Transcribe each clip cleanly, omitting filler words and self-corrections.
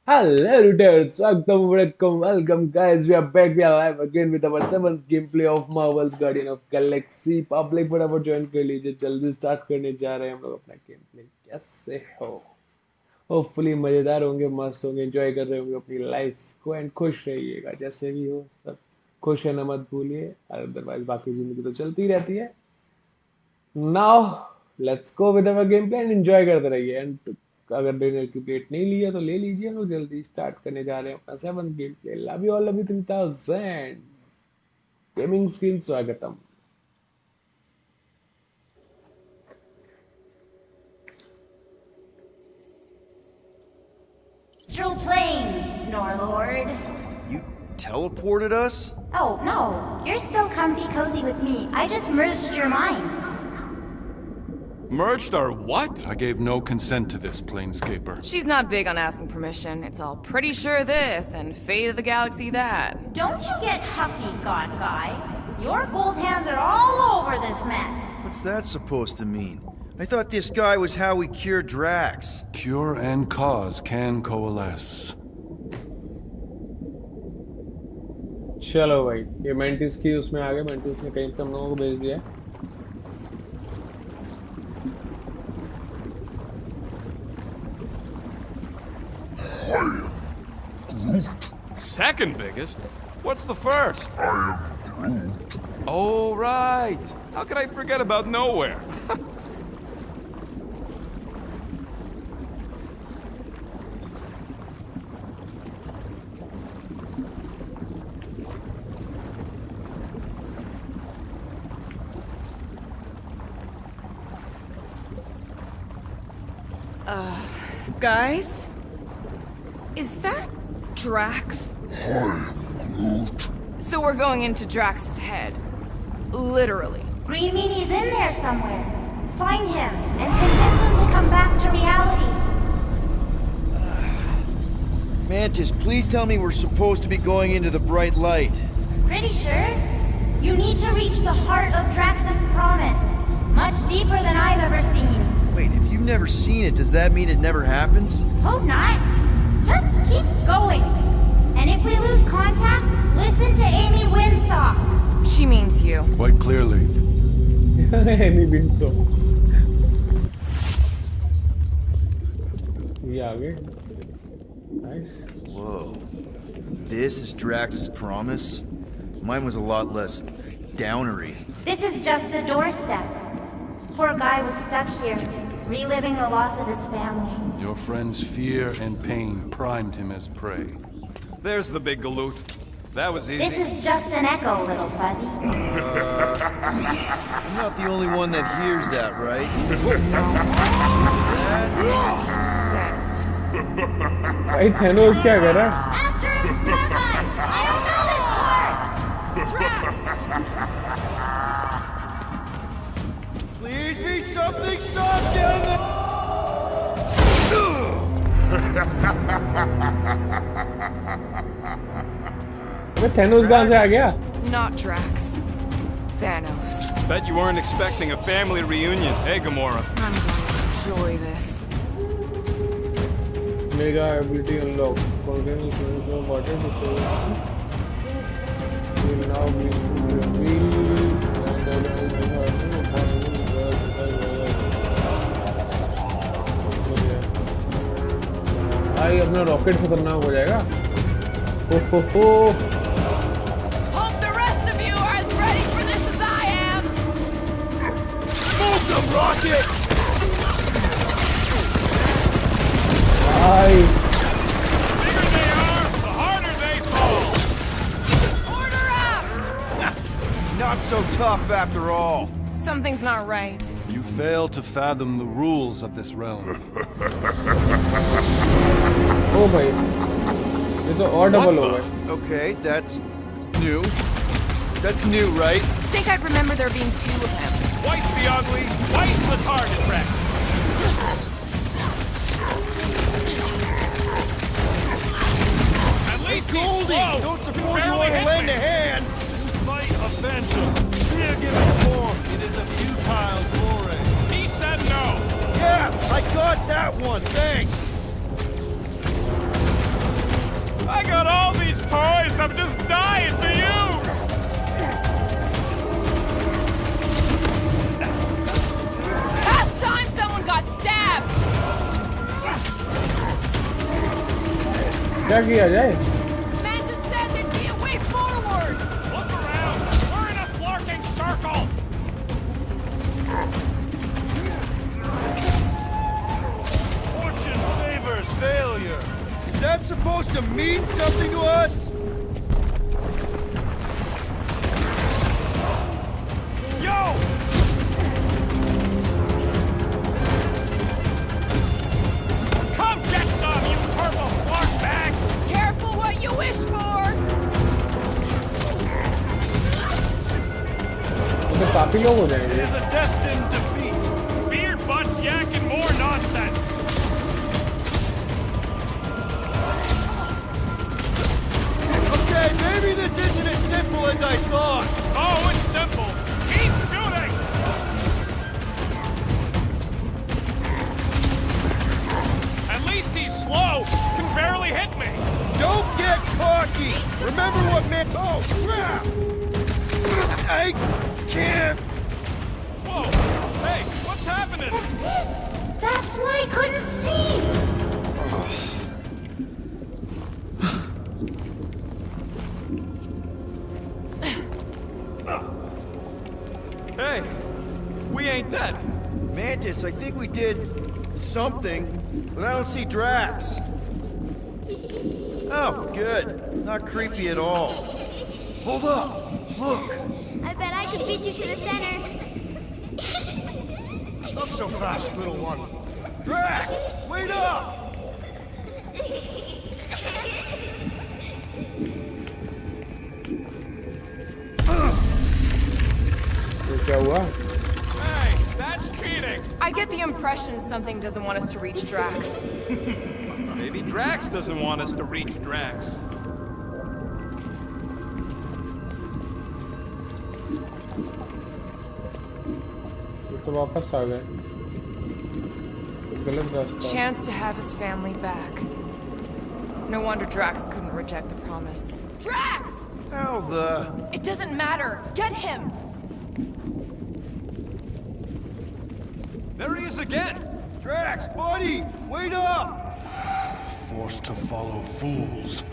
Hello, dudes. Welcome, guys. We are back. We are live again with our seventh gameplay of Marvel's Guardian of Galaxy. Public फटाफट join कर लीजिए. जल्दी start करने जा रहे हैं हम लोग अपना गेमप्ले. कैसे हो? होपफुली मजेदार होंगे, मस्त होंगे, एंजॉय कर रहे होंगे अपनी लाइफ को एंड खुश रहिएगा जैसे भी हो सब. खुश रहना मत भूलिए, अदरवाइज बाकी जिंदगी तो चलती रहती है. Now let's go with our game play and enjoy करते रहिए. एंड अगर डिनर की प्लेट नहीं लिया तो ले लीजिए. हम लोग जल्दी स्टार्ट करने जा रहे हैं अपना seven game play. Love you all, love you 3000 gaming screen. स्वागतम. Astral planes, Snorlord. You teleported us? Oh, no. You're still comfy cozy with me. I just merged your minds. Merged our what? I gave no consent to this, Planescaper. She's not big on asking permission. It's all pretty sure this and fate of the galaxy that. Don't you get huffy, God Guy. Your gold hands are all over this mess. What's that supposed to mean? I thought this guy was how we cure Drax. Cure and cause can coalesce. चलो भाई, ये mantis की उसमें आ गए. Mantis ने कहीं पे हम लोगों को भेज दिया. Second biggest? What's the first? I am Groot. Oh, right. How could I forget about Nowhere? Guys? Is that Drax? So we're going into Drax's head. Literally. Green Meanie's in there somewhere. Find him and convince him to come back to reality. Mantis, please tell me we're supposed to be going into the bright light. Pretty sure. You need to reach the heart of Drax's promise. Much deeper than I've ever seen. Wait, if you've never seen it, does that mean it never happens? Hope not. Just keep going. And if we lose contact, listen to Amy Winsock. She means you. Quite clearly. Any been so. ये आ गए. Nice. Whoa. This is Drax's promise? Mine was a lot less downery. This is just the doorstep. Poor guy was stuck here, reliving the loss of his family. Your friend's fear and pain primed him as prey. There's the big galoot. That was easy. This is just an echo, little fuzzy. I'm not the only one that hears that, right? Thanos. भाई Thanos क्या कर रहा है? After him, Sparkeye! I don't know this part! Please be something soft down there! अबे Thanos कहाँ से आ गया? Not Drax. Thanos. Bet you weren't expecting a family reunion, hey Gamora? I'm going to enjoy this. Mega ability unlock. Continuous water will now be revealed. भाई अपना rocket खतरनाक हो जाएगा. हो. Hope the rest of you are as ready for this as I am. Move the rocket! भाई The bigger they are, the harder they fall. Order up! Not so tough after all. Something's not right. You fail to fathom the rules of this realm. ओ भाई ये तो और double हो गए. Okay, that's new. That's new, right? I think I remember there being two of them. White's the ugly, white's the target practice. At least he's slow. Don't suppose you Barely want to hit lend me. a hand? Fight a phantom. Fear given form. It is a futile foray. He said no. Yeah, I got that one, thanks! Christ, I'm just dying to use! Past time someone got stabbed! क्या किया जाए? Manta said there'd be a way forward! Look around! We're in a flarking circle! Fortune favors failure. Is that supposed to mean something to us? Yo! Come get some, you purple flark bag! Careful what you wish for! तो काफी लोग हो जाएंगे। It is a destined defeat. Beard butts yakking more nonsense! Okay, maybe this isn't as simple as I thought. Oh, it's simple. Keep shooting! At least he's slow. Can barely hit me. Don't get cocky. Remember what man. Oh, crap! I can't. Whoa! Hey, what's happening? That's it! That's why I couldn't see! Hey, we ain't dead. Mantis, I think we did something, but I don't see Drax. Oh, good. Not creepy at all. Hold up! Look! I bet I could beat you to the center. Not so fast, little one. Drax, wait up! तो क्या हुआ? Hey, that's cheating. I get the impression something doesn't want us to reach Drax. Maybe Drax doesn't want us to reach Drax. तो वापस आ गए। गलत रास्ता। Chance to have his family back. No wonder Drax couldn't reject the promise. Drax! How the... It doesn't matter. Get him! There he is again. Drax, buddy, wait up! Forced to follow fools.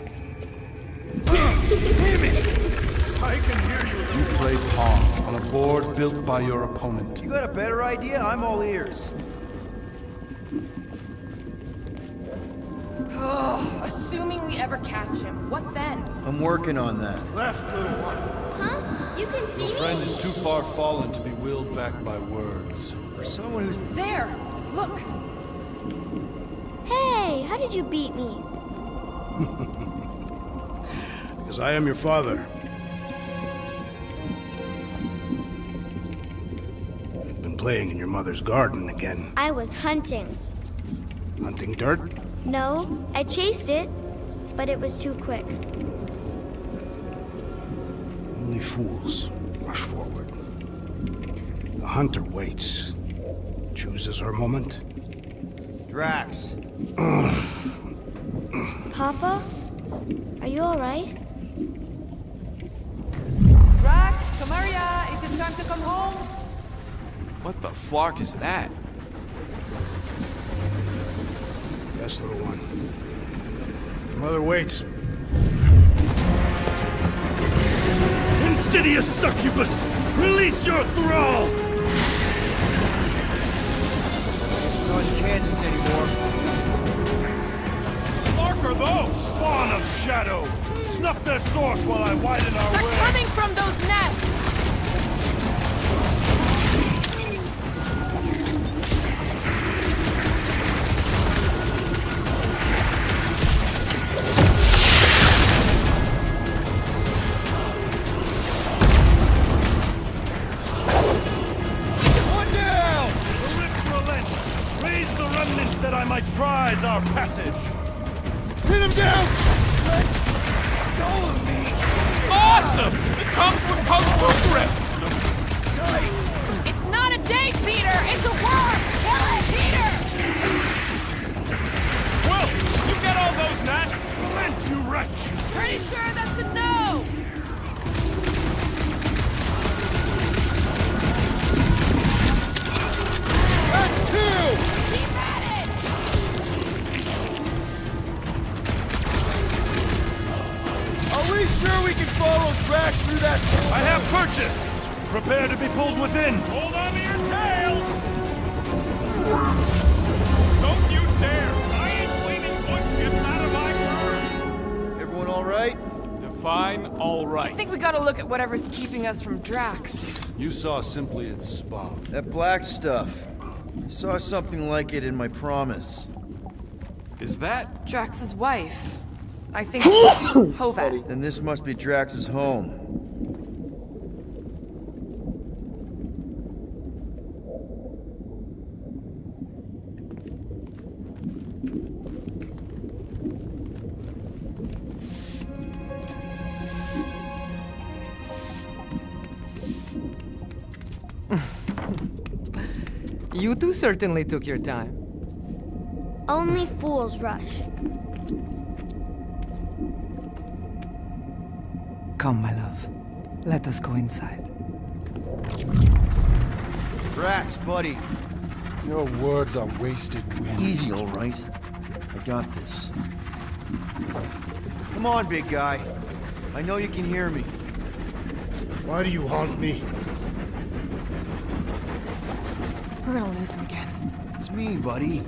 Damn it! I can hear you. You play pawns on a board built by your opponent. You got a better idea? I'm all ears. Assuming we ever catch him, what then? I'm working on that. Left, little one. Huh? You can see Your me? friend is too far fallen to be willed back by words. For someone who's... There! Look! Hey, how did you beat me? Because I am your father. You've been playing in your mother's garden again. I was hunting. Hunting dirt? No, I chased it, but it was too quick. Only fools rush forward. The hunter waits. Chooses her moment. Drax. Papa? Are you alright? Drax, come here, it is time to come home. What the flark is that? Yes, little one. Your mother waits. Insidious succubus! Release your thrall! Guess we're not in Kansas anymore. Mark are those! Spawn of shadow! Snuff their source while I widen our They're way! coming from those nests! One down! The rift relents! Raise the remnants that I might prize our passage! Pin him down! Let go of me! Awesome! It comes with Kung Fu grip! It's not a date, Peter! It's a worm! Kill it, Peter! Will, you get all those nests? right, you wretch! Pretty sure that's a no! That's two! Keep at it! Are we sure we can follow Drax through that? I have purchase! Prepare to be pulled within! Hold on to your tails! Don't you dare! I ain't cleaning wood chips out of my fur! Everyone all right? Define all right. I think we gotta look at whatever's keeping us from Drax. You saw simply its spa. That black stuff. I saw something like it in my promise. Is that? Drax's wife. I think so. Hovat. Then this must be Drax's home. You two certainly took your time. Only fools rush. Come, my love. Let us go inside. Drax, buddy. Your words are wasted wind. Easy, all right. I got this. Come on, big guy. I know you can hear me. Why do you haunt me? We're gonna lose him again. It's me, buddy.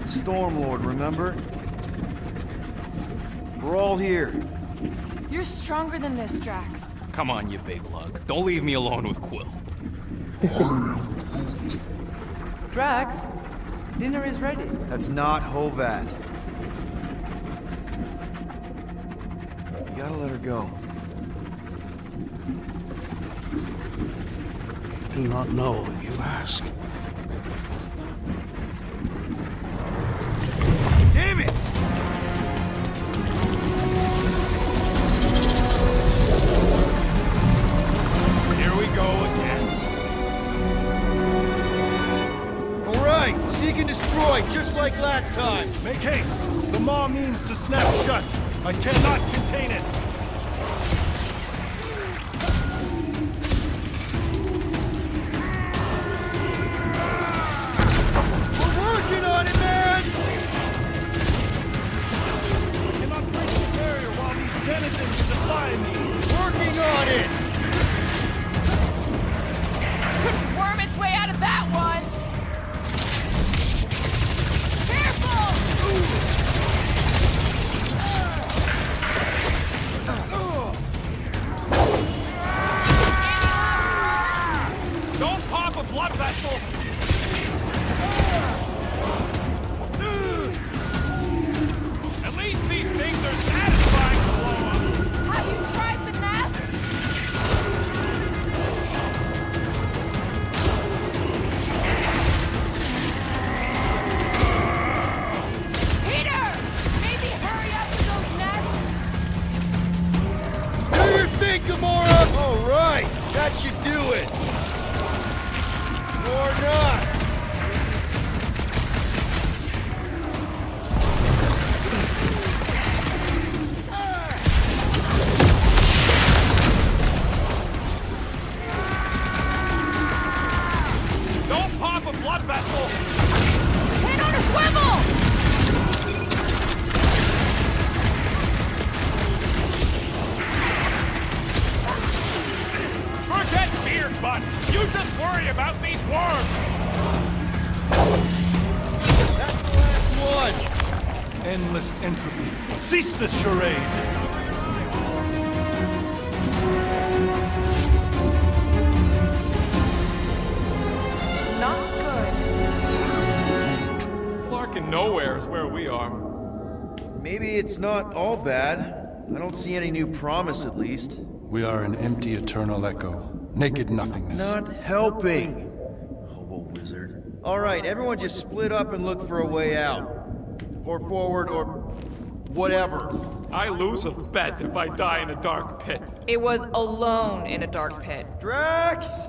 Stormlord, remember? We're all here. You're stronger than this, Drax. Come on, you big lug. Don't leave me alone with Quill. Drax, dinner is ready. That's not Hovat. You gotta let her go. Do not know what you ask. Damn it! Here we go again. All right, seek and destroy, just like last time. Make haste! The maw means to snap shut. I cannot contain it. We're working on it, man! I cannot break the barrier while these denizens defy me. Working on it! Couldn't worm its way out of that one! Careful! Don't pop a blood vessel! At least these things are satisfying to blow up! Have you tried the nests? Peter! Maybe hurry up with those nests? Do your thing, Gamora! All right, that should do it. Or not. Don't pop a blood vessel! Head on a swivel! Forget beard butt! You just worry about these worms! That's the last one. Endless entropy. Cease this charade! Not good. Flarkin' nowhere is where we are. Maybe it's not all bad. I don't see any new promise, at least. We are an empty eternal echo. Naked nothingness. Not helping. Hobo wizard. All right, everyone just split up and look for a way out. Or forward, or whatever. I lose a bet if I die in a dark pit. It was alone in a dark pit. Drax!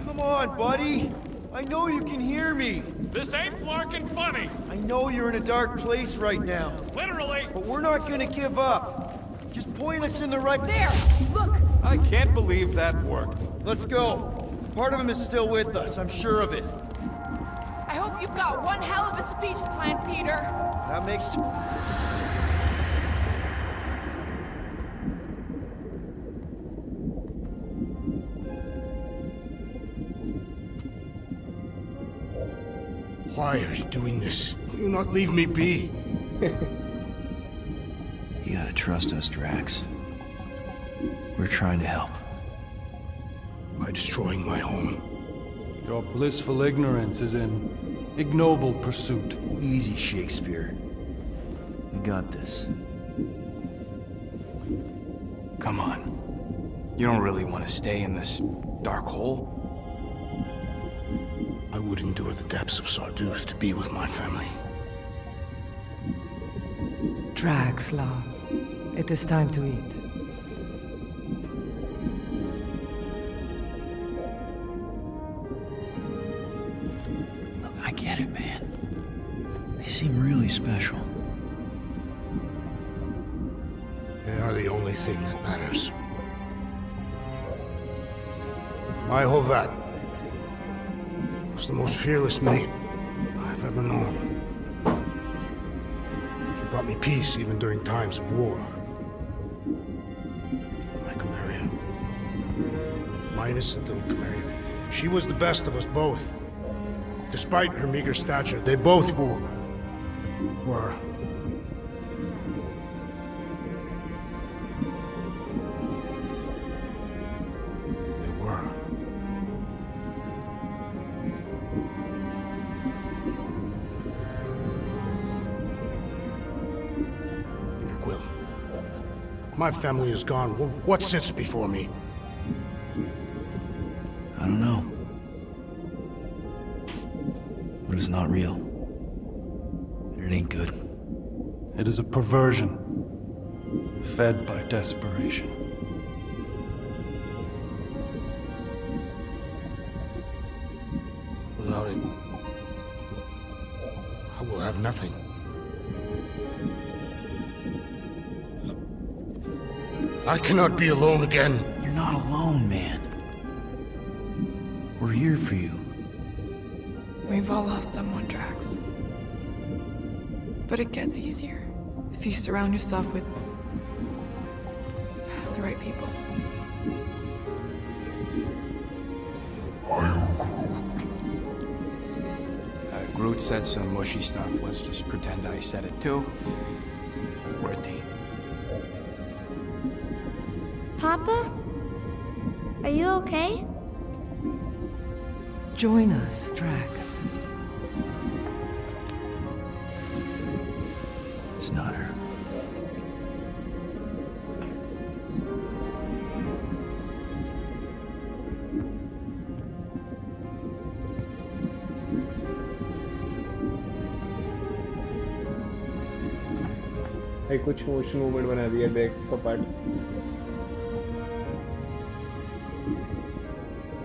Come on, buddy. I know you can hear me. This ain't flarkin' funny. I know you're in a dark place right now. Literally. But we're not gonna give up. Just point us in the right... There! Look! I can't believe that worked. Let's go. Part of him is still with us, I'm sure of it. I hope you've got one hell of a speech plan, Peter. That makes... Why are you doing this? Will you not leave me be? You gotta trust us, Drax. We're trying to help. By destroying my home. Your blissful ignorance is an ignoble pursuit. Easy, Shakespeare. We got this. Come on. You don't really want to stay in this dark hole? I would endure the depths of Sarduth to be with my family. Drax, love. It is time to eat. Look, I get it, man. They seem really special. They are the only thing that matters. My Hovat was the most fearless mate I've ever known. She brought me peace even during times of war. My Camarilla. My innocent little Camarilla. She was the best of us both. Despite her meager stature, they both were. My family is gone. What sits before me? I don't know. But it's not real. It ain't good. It is a perversion, fed by desperation. Without it, I will have nothing. I cannot be alone again. You're not alone, man. We're here for you. We've all lost someone, Drax. But it gets easier if you surround yourself with the right people. I am Groot. Groot said some mushy stuff. Let's just pretend I said it too. We're a team. Papa? Are you okay? Join us, Drax. It's not her. भाई कुछ motion movement बना दिया डेक्स का part.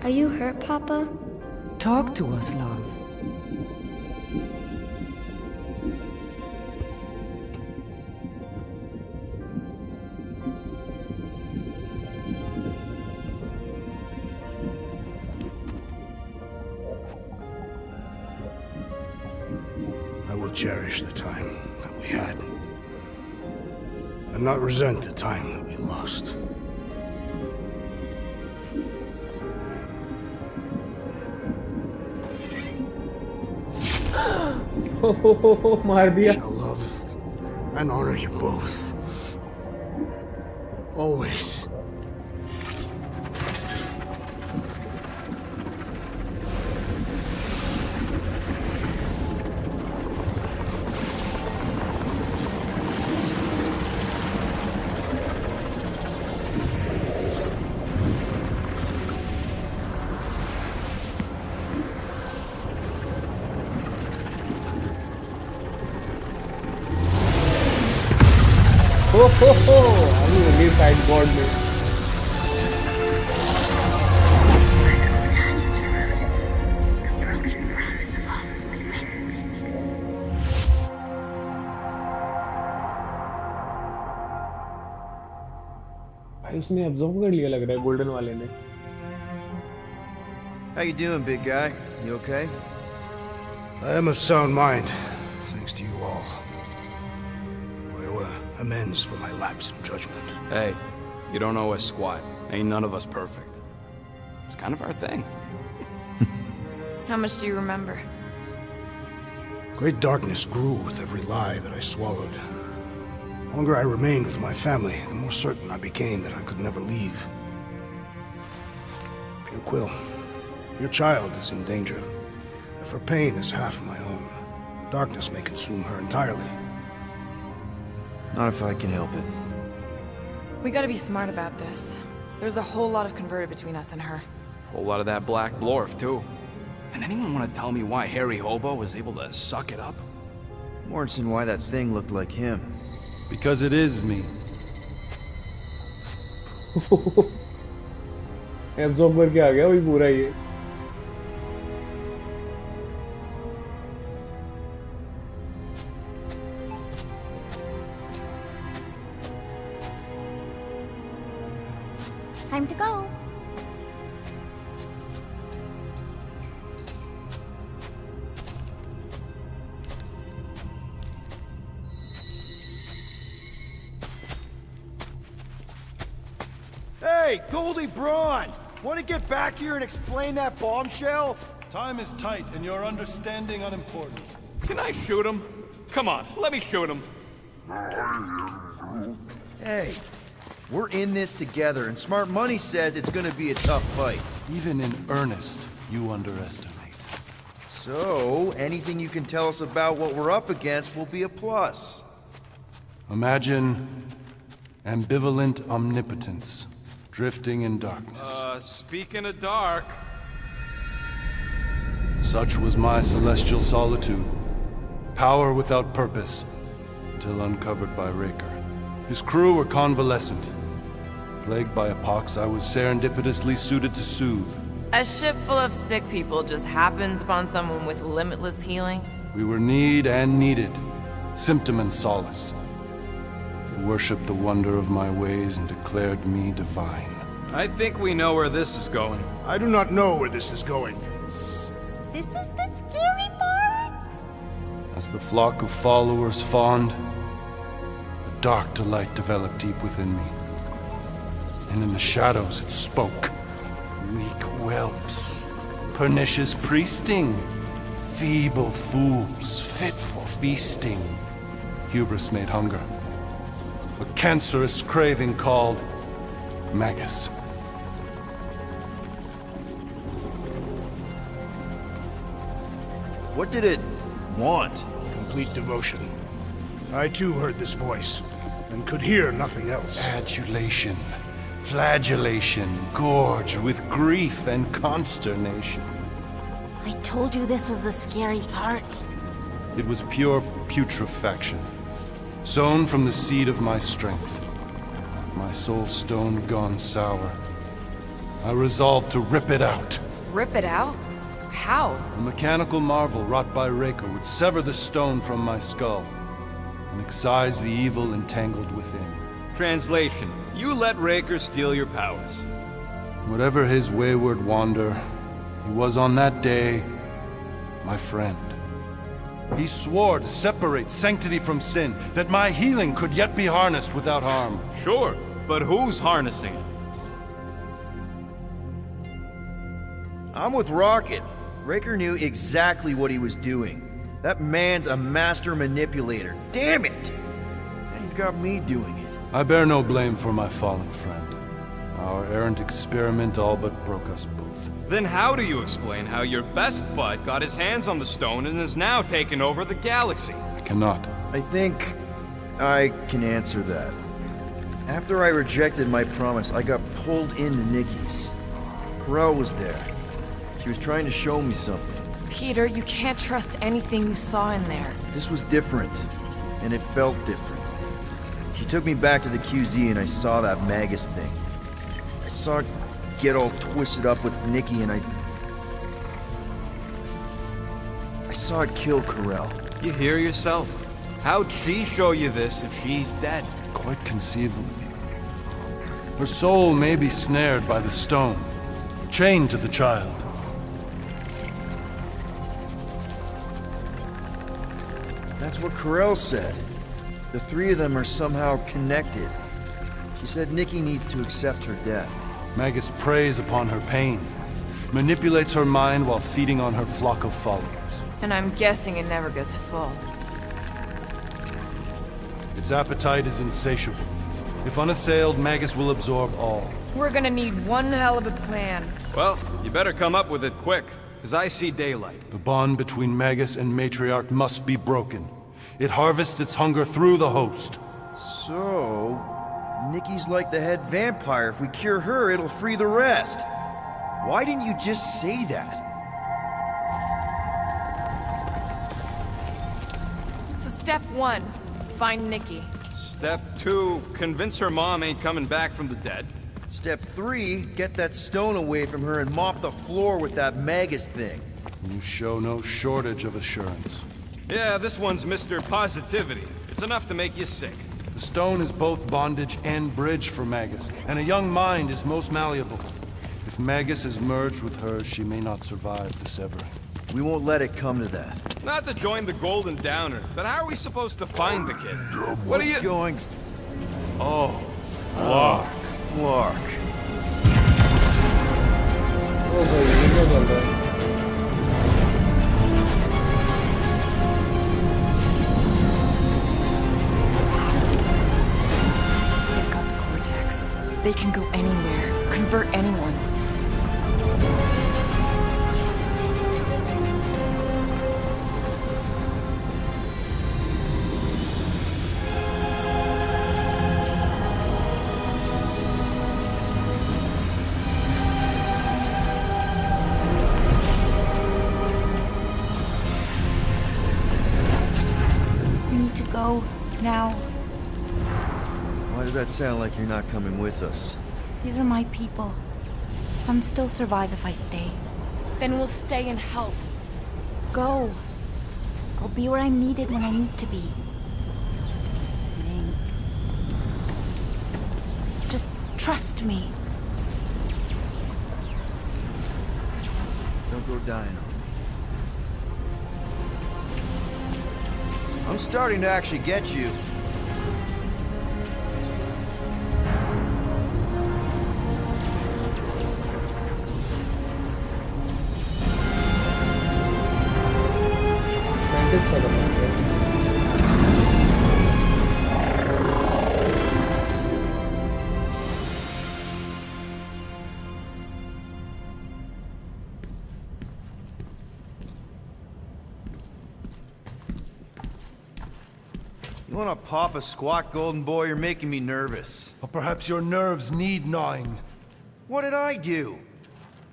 Are you hurt, Papa? Talk to us, love. I will cherish the time that we had, and not resent the time that we lost. मार दिया. I shall love and honor you both. Always. अभी लगे side board में. The broken भाई उसने absorb कर लिया लग रहा है गोल्डन वाले ने. How you doing, big guy? You okay? I am of sound mind, thanks to you all. I owe amends for my lapse in judgment. Hey, you don't owe us squat. Ain't none of us perfect. It's kind of our thing. How much do you remember? Great darkness grew with every lie that I swallowed. The longer I remained with my family, the more certain I became that I could never leave. Dear Quill, your child is in danger. If her pain is half my own, the darkness may consume her entirely. Not if I can help it. We gotta be smart about this. There's a whole lot of converted between us and her. Whole lot of that black blorf, too. And anyone want to tell me why Harry Hobo was able to suck it up? Morrison, why that thing looked like him. Because it is me. Absorb करके आ गया वही पूरा ये. Time to go. Hey, Goldie Braun! Want to get back here and explain that bombshell? Time is tight and your understanding unimportant. Can I shoot him? Come on, let me shoot him. Hey, we're in this together, and Smart Money says it's gonna be a tough fight. Even in earnest, you underestimate. So, anything you can tell us about what we're up against will be a plus. Imagine ambivalent omnipotence, drifting in darkness. Speaking of dark... Such was my celestial solitude. Power without purpose, till uncovered by Raker. His crew were convalescent. Plagued by a pox, I was serendipitously suited to soothe. A ship full of sick people just happens upon someone with limitless healing? We were need and needed, symptom and solace. They worshipped the wonder of my ways and declared me divine. I think we know where this is going. I do not know where this is going. This is the scary part. As the flock of followers fawned, a dark delight developed deep within me. And in the shadows it spoke. Weak whelps, pernicious priesting, feeble fools fit for feasting. Hubris made hunger. A cancerous craving called Magus. What did it want? Complete devotion. I too heard this voice, and could hear nothing else. Adulation, flagellation, gorged with grief and consternation. I told you this was the scary part. It was pure putrefaction, sown from the seed of my strength. My soul stone gone sour. I resolved to rip it out. Rip it out? How? A mechanical marvel wrought by Raker would sever the stone from my skull and excise the evil entangled within. Translation: you let Raker steal your powers. Whatever his wayward wander, he was on that day my friend. He swore to separate sanctity from sin, that my healing could yet be harnessed without harm. Sure, but who's harnessing it? I'm with Rocket. Raker knew exactly what he was doing. That man's a master manipulator. Damn it! Now you've got me doing it. I bear no blame for my fallen friend. Our errant experiment all but broke us both. Then how do you explain how your best bud got his hands on the stone and is now taking over the galaxy? I cannot. I think I can answer that. After I rejected my promise, I got pulled into Nikki's. Corel was there. She was trying to show me something. Peter, you can't trust anything you saw in there. This was different, and it felt different. She took me back to the QZ and I saw that Magus thing. I saw it get all twisted up with Nikki and I saw it kill Corel. You hear yourself. How'd she show you this if she's dead? Quite conceivably. Her soul may be snared by the stone, chained to the child. That's what Corell said. The three of them are somehow connected. She said Nikki needs to accept her death. Magus preys upon her pain, manipulates her mind while feeding on her flock of followers. And I'm guessing it never gets full. Its appetite is insatiable. If unassailed, Magus will absorb all. We're gonna need one hell of a plan. Well, you better come up with it quick, because I see daylight. The bond between Magus and Matriarch must be broken. It harvests its hunger through the host. So, Nikki's like the head vampire. If we cure her, it'll free the rest. Why didn't you just say that? So step 1, find Nikki. Step 2, convince her mom ain't coming back from the dead. Step 3, get that stone away from her and mop the floor with that Magus thing. You show no shortage of assurance. Yeah, this one's Mr. Positivity. It's enough to make you sick. The stone is both bondage and bridge for Magus, and a young mind is most malleable. If Magus is merged with hers, she may not survive the severing. We won't let it come to that. Not to join the Golden Downer, but how are we supposed to find the kid? What are you going? Oh, Flark. Flark. ओ भाई ये क्या चल रहा है? They've got the cortex. They can go anywhere, convert anyone. We need to go now. Why does that sound like you're not coming with us? These are my people. Some still survive if I stay. Then we'll stay and help. Go. I'll be where I'm needed when I need to be. Link. Just trust me. Don't go dying on me. I'm starting to actually get you. Practice करो practice. You wanna pop a squat, golden boy? You're making me nervous. Or perhaps your nerves need gnawing. What did I do?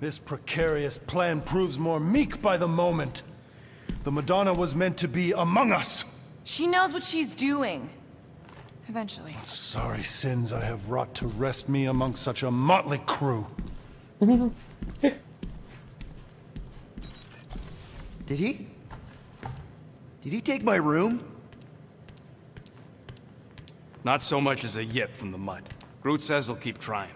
This precarious plan proves more meek by the moment. The Madonna was meant to be among us. She knows what she's doing. Eventually. Sorry sins I have wrought to rest me among such a motley crew. Did he? Did he take my room? Not so much as a yip from the mud. Groot says he'll keep trying.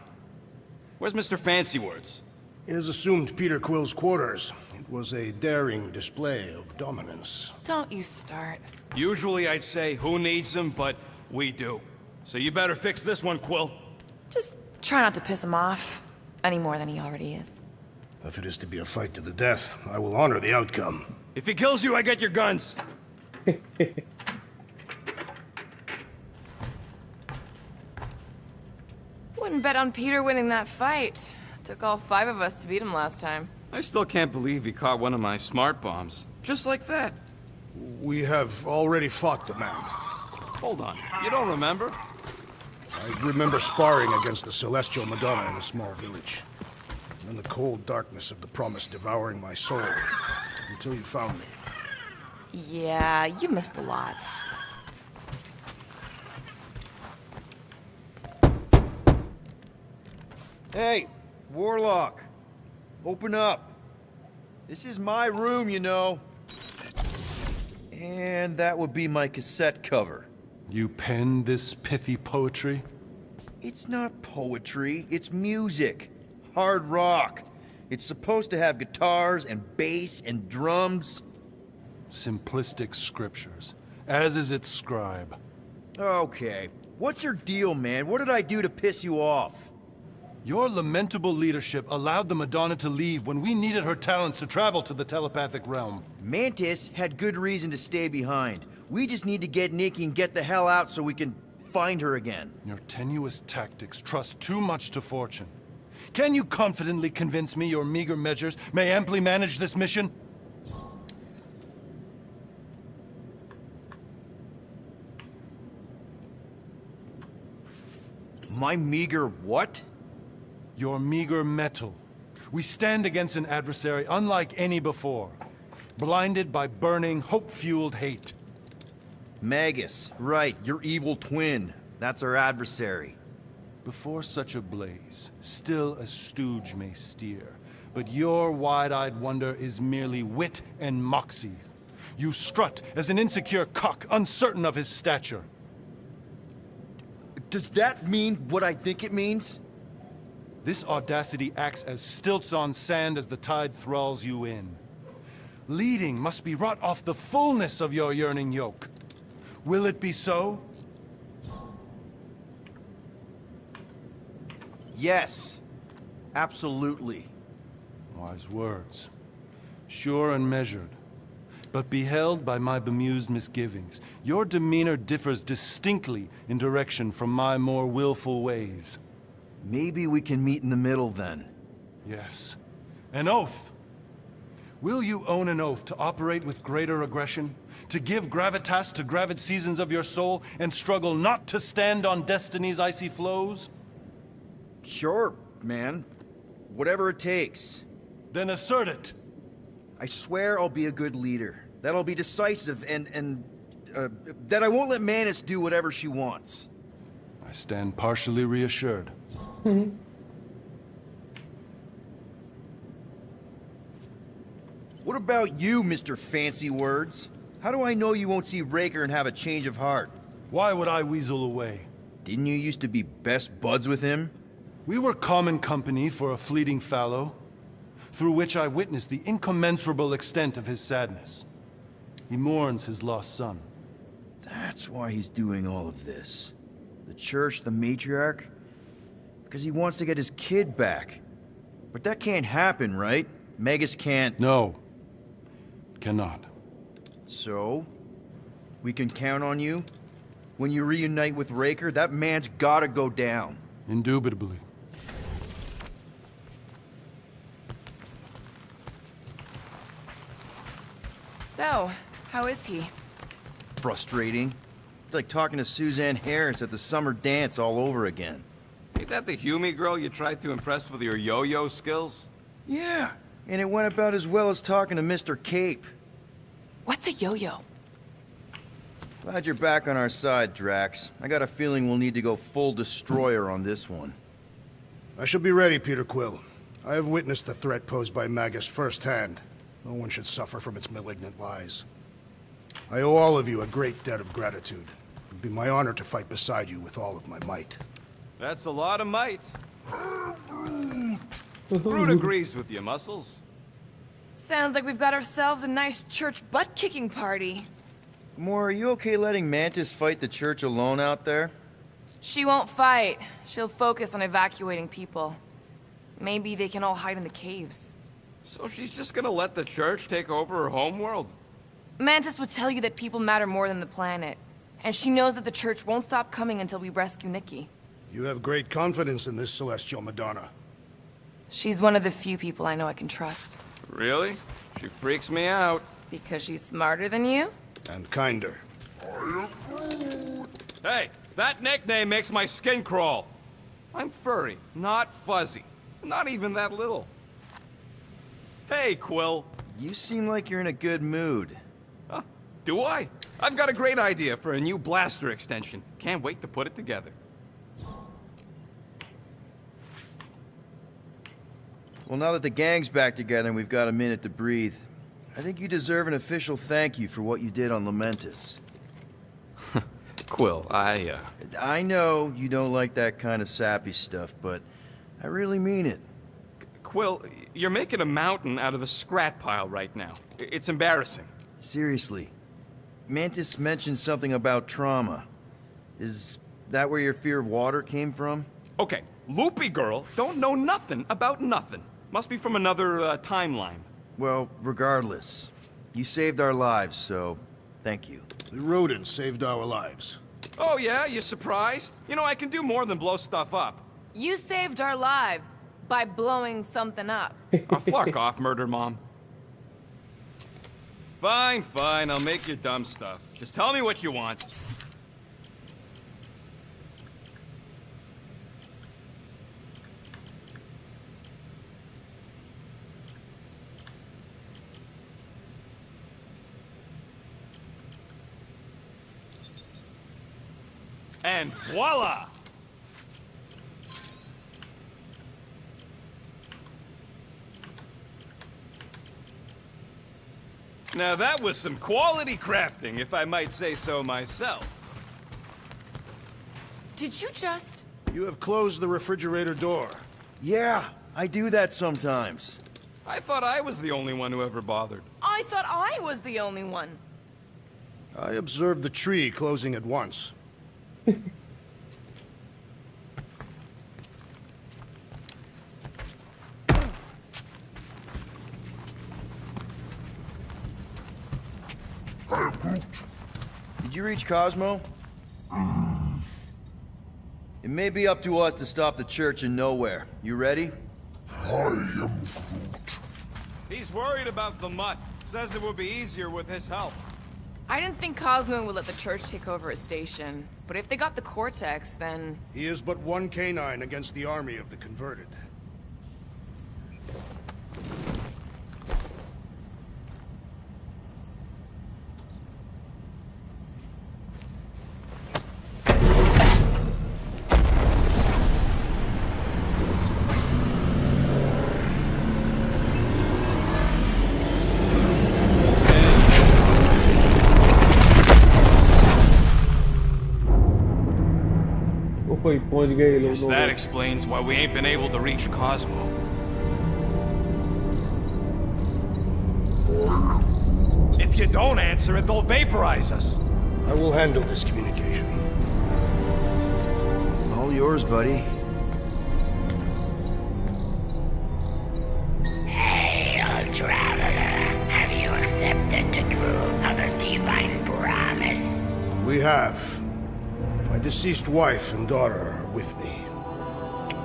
Where's Mr. Fancy Words? It is assumed Peter Quill's quarters. It was a daring display of dominance. Don't you start. Usually I'd say, who needs him, but we do. So you better fix this one, Quill. Just try not to piss him off any more than he already is. If it is to be a fight to the death, I will honor the outcome. If he kills you, I get your guns. Wouldn't bet on Peter winning that fight. Took all 5 of us to beat him last time. I still can't believe he caught one of my smart bombs. Just like that. We have already fought the man. Hold on, you don't remember? I remember sparring against the Celestial Madonna in a small village. And then the cold darkness of the promise devouring my soul. Until you found me. Yeah, you missed a lot. Hey, Warlock. Open up. This is my room, you know. And that would be my cassette cover. You penned this pithy poetry? It's not poetry, it's music. Hard rock. It's supposed to have guitars and bass and drums. Simplistic scriptures, as is its scribe. Okay. What's your deal, man? What did I do to piss you off? Your lamentable leadership allowed the Madonna to leave when we needed her talents to travel to the telepathic realm. Mantis had good reason to stay behind. We just need to get Nikki and get the hell out so we can find her again. Your tenuous tactics trust too much to fortune. Can you confidently convince me your meager measures may amply manage this mission? My meager what? Your meager metal. We stand against an adversary unlike any before, blinded by burning, hope-fueled hate. Magus, right, your evil twin. That's our adversary. Before such a blaze, still a stooge may steer, but your wide-eyed wonder is merely wit and moxie. You strut as an insecure cock, uncertain of his stature. Does that mean what I think it means? This audacity acts as stilts on sand as the tide thralls you in. Leading must be wrought off the fullness of your yearning yoke. Will it be so? Yes. Absolutely. Wise words. Sure and measured. But beheld by my bemused misgivings, your demeanor differs distinctly in direction from my more willful ways. Maybe we can meet in the middle then. Yes. An oath! Will you own an oath to operate with greater aggression? To give gravitas to gravid seasons of your soul, and struggle not to stand on destiny's icy flows? Sure, man. Whatever it takes. Then assert it! I swear I'll be a good leader. That I'll be decisive and that I won't let Mantis do whatever she wants. I stand partially reassured. What about you, Mr. Fancy Words? How do I know you won't see Raker and have a change of heart? Why would I weasel away? Didn't you used to be best buds with him? We were common company for a fleeting fallow, through which I witnessed the incommensurable extent of his sadness. He mourns his lost son. That's why he's doing all of this. The church, the matriarch? Because he wants to get his kid back. But that can't happen, right? Magus can't... No. Cannot. So? We can count on you? When you reunite with Raker, that man's gotta go down. Indubitably. So, how is he? Frustrating. It's like talking to Suzanne Harris at the summer dance all over again. Ain't that the Hume girl you tried to impress with your yo-yo skills? Yeah, and it went about as well as talking to Mr. Cape. What's a yo-yo? Glad you're back on our side, Drax. I got a feeling we'll need to go full destroyer on this one. I shall be ready, Peter Quill. I have witnessed the threat posed by Magus firsthand. No one should suffer from its malignant lies. I owe all of you a great debt of gratitude. It would be my honor to fight beside you with all of my might. That's a lot of might. Groot agrees with you, Muscles. Sounds like we've got ourselves a nice church butt-kicking party. Gamora, are you okay letting Mantis fight the church alone out there? She won't fight. She'll focus on evacuating people. Maybe they can all hide in the caves. So she's just gonna let the church take over her homeworld? Mantis would tell you that people matter more than the planet. And she knows that the church won't stop coming until we rescue Nikki. You have great confidence in this celestial Madonna. She's one of the few people I know I can trust. Really? She freaks me out. Because she's smarter than you? And kinder. Hey, that nickname makes my skin crawl. I'm furry, not fuzzy. Not even that little. Hey, Quill. You seem like you're in a good mood. Huh? Do I? I've got a great idea for a new blaster extension. Can't wait to put it together. Well, now that the gang's back together and we've got a minute to breathe, I think you deserve an official thank you for what you did on Lamentus. Quill, I know you don't like that kind of sappy stuff, but I really mean it. Quill, you're making a mountain out of a scrap pile right now. It's embarrassing. Seriously. Mantis mentioned something about trauma. Is that where your fear of water came from? Okay, Loopy Girl don't know nothing about nothing. Must be from another timeline. Well, regardless, you saved our lives, so thank you. The rodents saved our lives. Oh yeah, you surprised? You know, I can do more than blow stuff up. You saved our lives by blowing something up. Oh, fuck off, Murder Mom. Fine, fine, I'll make your dumb stuff. Just tell me what you want. And voila! Now that was some quality crafting, if I might say so myself. Did you just... You have closed the refrigerator door. Yeah, I do that sometimes. I thought I was the only one who ever bothered. I thought I was the only one. I observed the tree closing at once. Did you reach Cosmo? It may be up to us to stop the church in nowhere. You ready? He's worried about the mutt. Says it would be easier with his help. I didn't think Cosmo would let the church take over a station. But if they got the Cortex, then... He is but one canine against the army of the converted. कोई पहुंच गए ये Guess लोग that explains why we ain't been able to reach Cosmo. If you don't answer it, they'll vaporize us. I will handle this communication. All yours, buddy. Hey, old traveler. Have you accepted the truth of a divine promise? We have. My deceased wife and daughter are with me.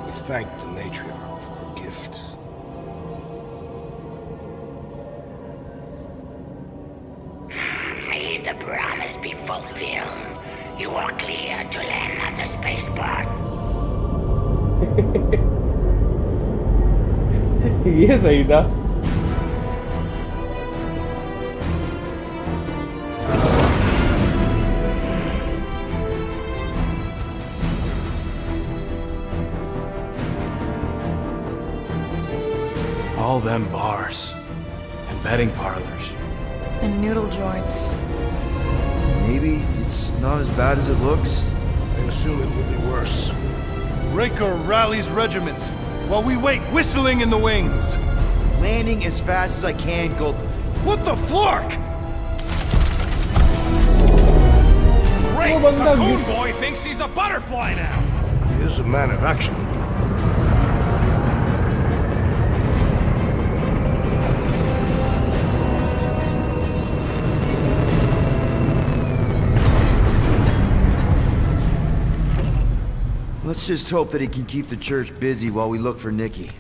We thank the matriarch for her gift. May the promise be fulfilled. You are clear to land at the spaceport. ये सही था. All them bars and betting parlors. And noodle joints. Maybe it's not as bad as it looks. I assume it will be worse. Raker rallies regiments while we wait whistling in the wings. Landing as fast as I can, Gold. What the flark? Great! Oh, The Coon Boy thinks he's a butterfly now! He is a man of action. Let's just hope that he can keep the church busy while we look for Nikki.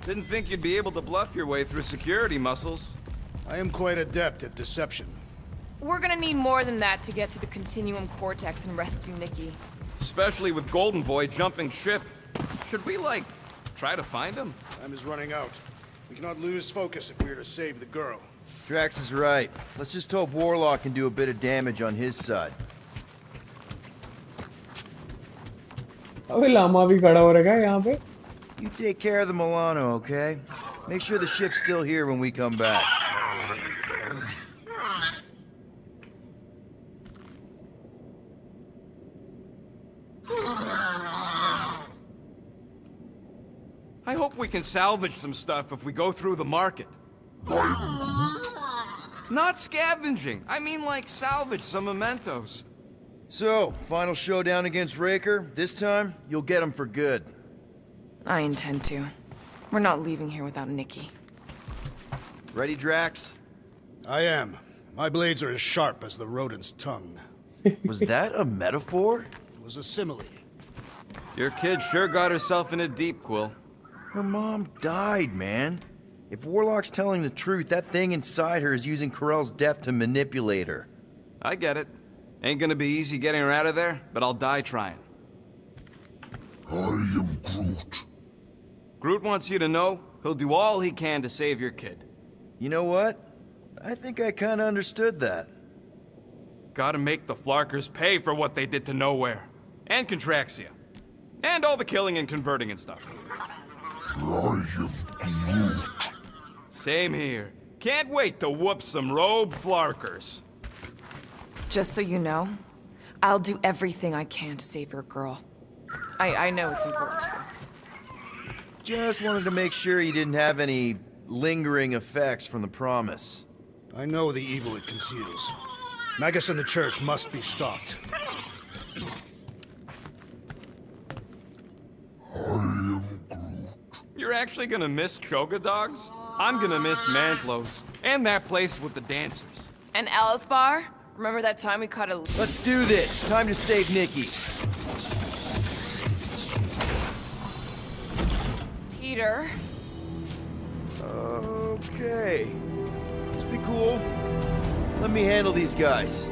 Didn't think you'd be able to bluff your way through security muscles. I am quite adept at deception. We're gonna need more than that to get to the Continuum Cortex and rescue Nikki. Especially with Golden Boy jumping ship. Should we, like, try to find him? Time is running out. We cannot lose focus if we are to save the girl. Drax is right. Let's just hope Warlock can do a bit of damage on his side. अबे लामा भी खड़ा हो रखा है यहाँ पे. You take care of the Milano, okay? Make sure the ship's still here when we come back. hope we can salvage some stuff if we go through the market. Not scavenging. I mean like salvage some mementos. So, final showdown against Raker. This time, you'll get him for good. I intend to. We're not leaving here without Nikki. Ready, Drax? I am. My blades are as sharp as the rodent's tongue. Was that a metaphor? It was a simile. Your kid sure got herself in a deep, Quill. Her mom died, man. If Warlock's telling the truth, that thing inside her is using Corell's death to manipulate her. I get it. Ain't gonna be easy getting her out of there, but I'll die trying. I am Groot. Groot wants you to know he'll do all he can to save your kid. You know what? I think I kinda understood that. Gotta make the Flarkers pay for what they did to Nowhere. And Contraxia. And all the killing and converting and stuff. I am Groot. Same here. Can't wait to whoop some rogue Flarkers. Just so you know, I'll do everything I can to save your girl. I know it's important to you. Just wanted to make sure you didn't have any lingering effects from the promise. I know the evil it conceals. Magus and the Church must be stopped. I am Groot. You're actually gonna miss Choga Dogs? I'm gonna miss Mantlos. And that place with the dancers. And Alice Bar? Remember that time we caught a... Let's do this. Time to save Nikki. Peter? Okay. Just be cool. Let me handle these guys.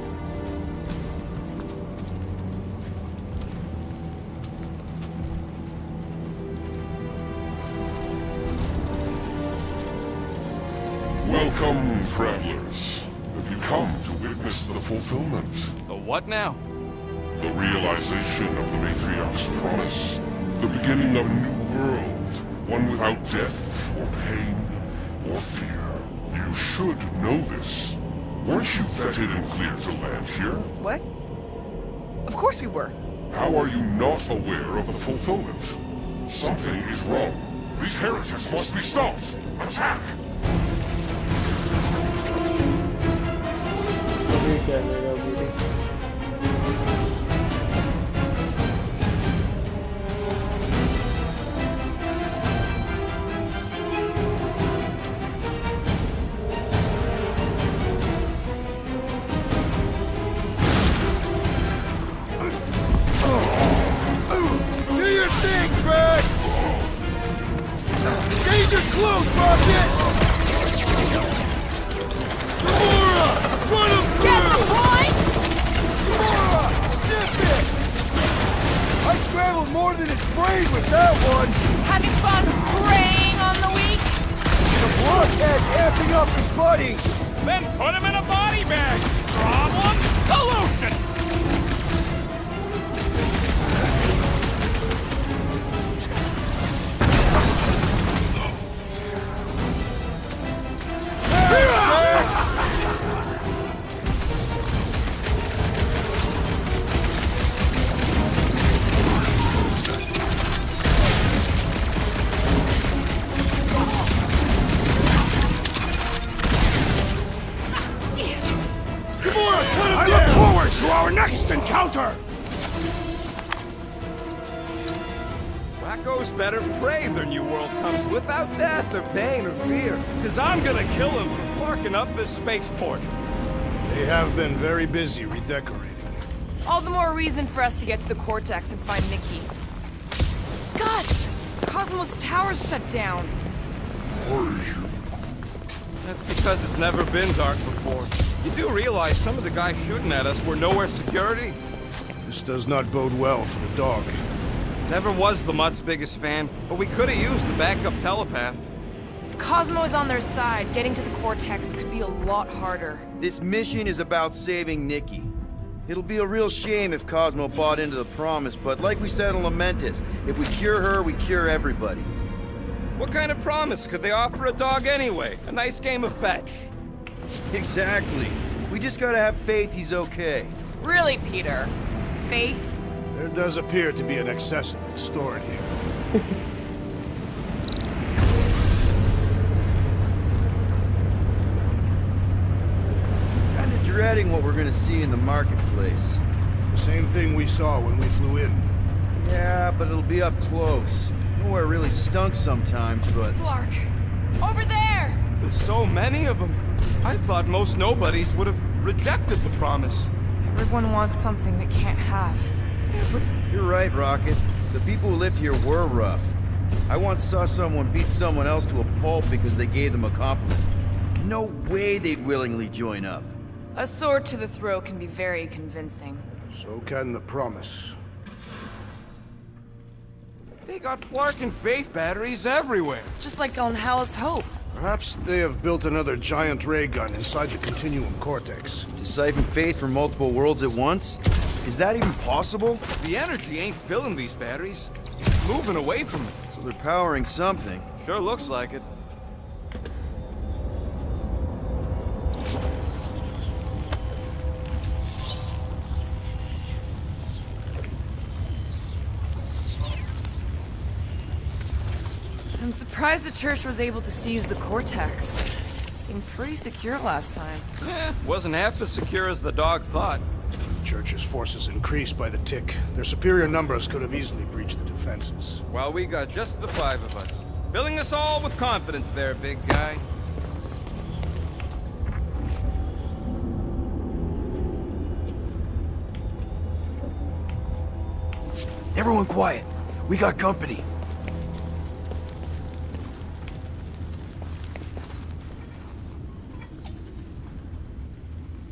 Welcome, travelers. Have you come to witness the fulfillment? The what now? The realization of the Matriarch's promise. The beginning of a new world. One without death, or pain, or fear. You should know this. Weren't you vetted and cleared to land here? What? Of course we were. How are you not aware of the fulfillment? Something is wrong. These heretics must be stopped. Attack! Do your thing, Drax! Danger close, Rocket! Gamora! Run him through! Get the point! Gamora! Sniff it! I scrambled more than his brain with that one! Having fun preying on the weak? The blockhead's amping up his buddies! Then put him in a body bag! Problem? Solution! I look forward to our next encounter! Wacko's better pray their new world comes without death or pain or fear. Cause I'm gonna kill him for flarking up this spaceport. They have been very busy redecorating. All the more reason for us to get to the Cortex and find Nikki. Scott! Cosmos Tower's shut down. That's because it's never been dark before. You do realize some of the guys shooting at us were Nowhere security? This does not bode well for the dog. Never was the Mutt's biggest fan, but we could have used a backup telepath. If Cosmo is on their side, getting to the Cortex could be a lot harder. This mission is about saving Nikki. It'll be a real shame if Cosmo bought into the promise, but like we said in Lamentus, if we cure her, we cure everybody. What kind of promise could they offer a dog anyway? A nice game of fetch. Exactly. We just gotta have faith he's okay. Really, Peter? Faith? There does appear to be an excess of it stored here. dreading what we're gonna see in the marketplace. The same thing we saw when we flew in. Yeah, but it'll be up close. Nowhere really stunk sometimes, but... Flark! Over there! There's so many of them. I thought most nobodies would have rejected the promise. Everyone wants something they can't have. Yeah, but you're right, Rocket. The people who lived here were rough. I once saw someone beat someone else to a pulp because they gave them a compliment. No way they'd willingly join up. A sword to the throat can be very convincing. So can the promise. They got Flark and Faith batteries everywhere. Just like on Hal's Hope. Perhaps they have built another giant ray gun inside the Continuum Cortex. To siphon Faith from multiple worlds at once? Is that even possible? The energy ain't filling these batteries. It's moving away from them. So they're powering something. Sure looks like it. I'm surprised the church was able to seize the Cortex. It seemed pretty secure last time. Wasn't half as secure as the dog thought. The church's forces increased by the tick. Their superior numbers could have easily breached the defenses. Well, we got just the 5 of us. Filling us all with confidence there, big guy. Everyone quiet. We got company.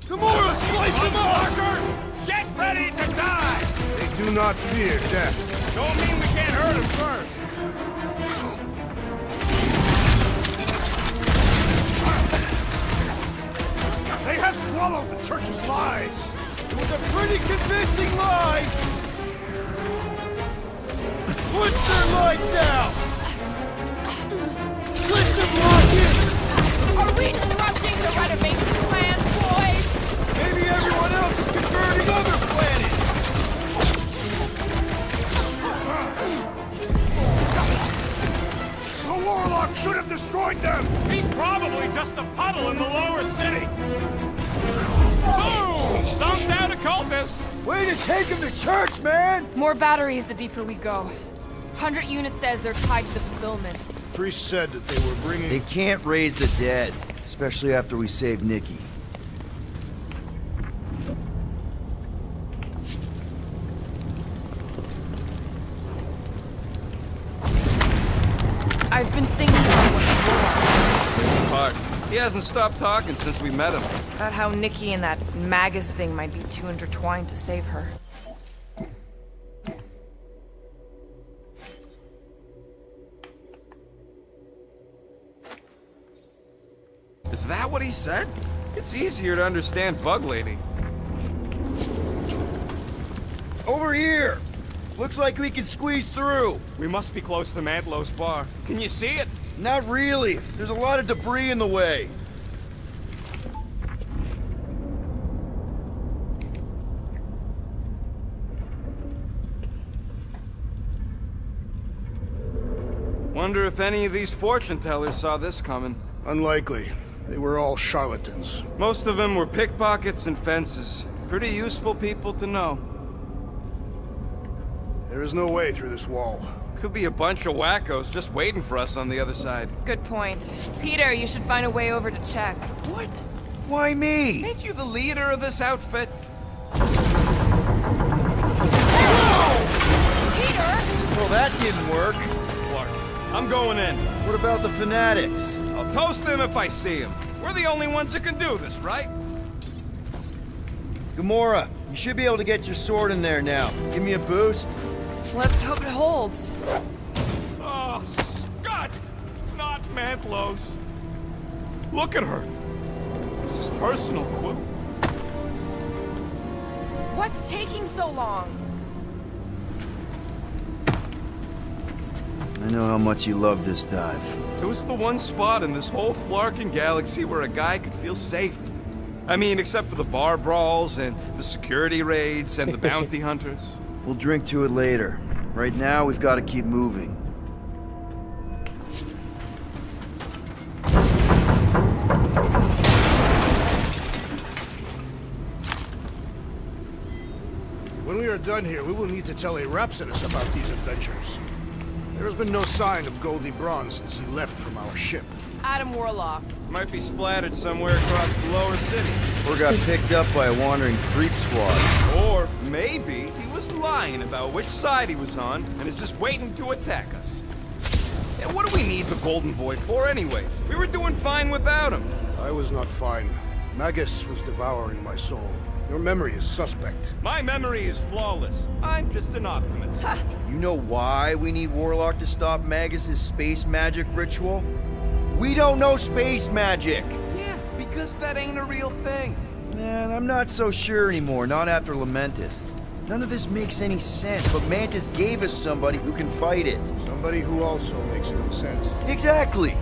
Gamora, slice him off! Get ready to die! They do not fear death. Don't mean we can't hurt him first. They have swallowed the church's lies! It was a pretty convincing lie! Put their lights out! Let them lock in! Are we disrupting the renovation plan, boys? Maybe everyone else is converting other planets! The Warlock should have destroyed them! He's probably just a puddle in the lower city! Boom! Sunked out a cultist! Way to take him to church, man! More batteries the deeper we go. 100 units says they're tied to the fulfillment. Priest said that they were bringing... They can't raise the dead, especially after we saved Nikki. I've been thinking about what the war He hasn't stopped talking since we met him. about how Nikki and that Magus thing might be too intertwined to save her. Is that what he said? It's easier to understand Bug Lady. Over here! Looks like we can squeeze through. We must be close to Mantlo's bar. Can you see it? Not really. There's a lot of debris in the way. Wonder if any of these fortune tellers saw this coming. Unlikely. They were all charlatans. Most of them were pickpockets and fences. Pretty useful people to know. There is no way through this wall. Could be a bunch of wackos just waiting for us on the other side. Good point. Peter, you should find a way over to check. What? Why me? Ain't you the leader of this outfit? Peter! Well, that didn't work. Clark, I'm going in. What about the fanatics? I'll toast them if I see them. We're the only ones that can do this, right? Gamora, you should be able to get your sword in there now. Give me a boost. Let's hope it holds. Oh, Scott! Not Mantlo's. Look at her. This is personal, Quill. What's taking so long? I know how much you love this dive. It was the one spot in this whole Flarkin galaxy where a guy could feel safe. I mean, except for the bar brawls and the security raids and the bounty hunters. We'll drink to it later. Right now, we've got to keep moving. when we are done here, we will need to tell a Rhapsodus about these adventures. There has been no sign of Goldie Braun since he left from our ship. Adam Warlock. Might be splattered somewhere across the lower city. Or got picked up by a wandering creep squad. Or maybe he was lying about which side he was on and is just waiting to attack us. And what do we need the Golden Boy for anyways? We were doing fine without him. I was not fine. Magus was devouring my soul. Your memory is suspect. My memory is flawless. I'm just an optimist. You know why we need Warlock to stop Magus's space magic ritual? We don't know space magic! Yeah, because that ain't a real thing. Man, I'm not so sure anymore, not after Lamentus. None of this makes any sense, but Mantis gave us somebody who can fight it. Somebody who also makes no sense. Exactly!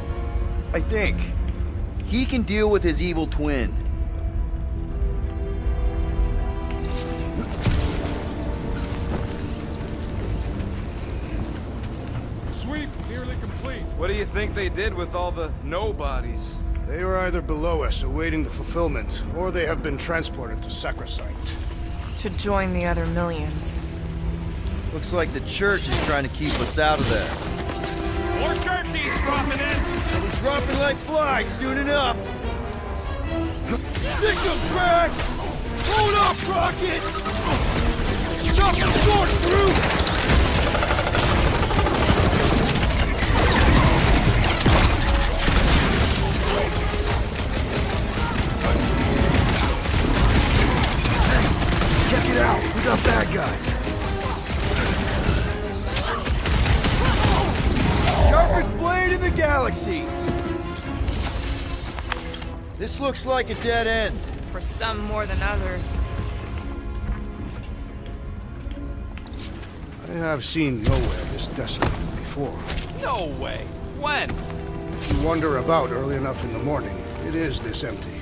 I think. He can deal with his evil twin. Sweep nearly complete. What do you think they did with all the nobodies? They are either below us awaiting the fulfillment, or they have been transported to Sacrosanct. To join the other millions. Looks like the church is trying to keep us out of there. More turkeys dropping in! They'll be dropping like flies soon enough. Sick of Drax! Hold up, Rocket! Stop the sword through! Check it out! We got bad guys! Sharpest blade in the galaxy! This looks like a dead end. For some more than others. I have seen nowhere this desolate before. No way. When? If you wander about early enough in the morning, it is this empty.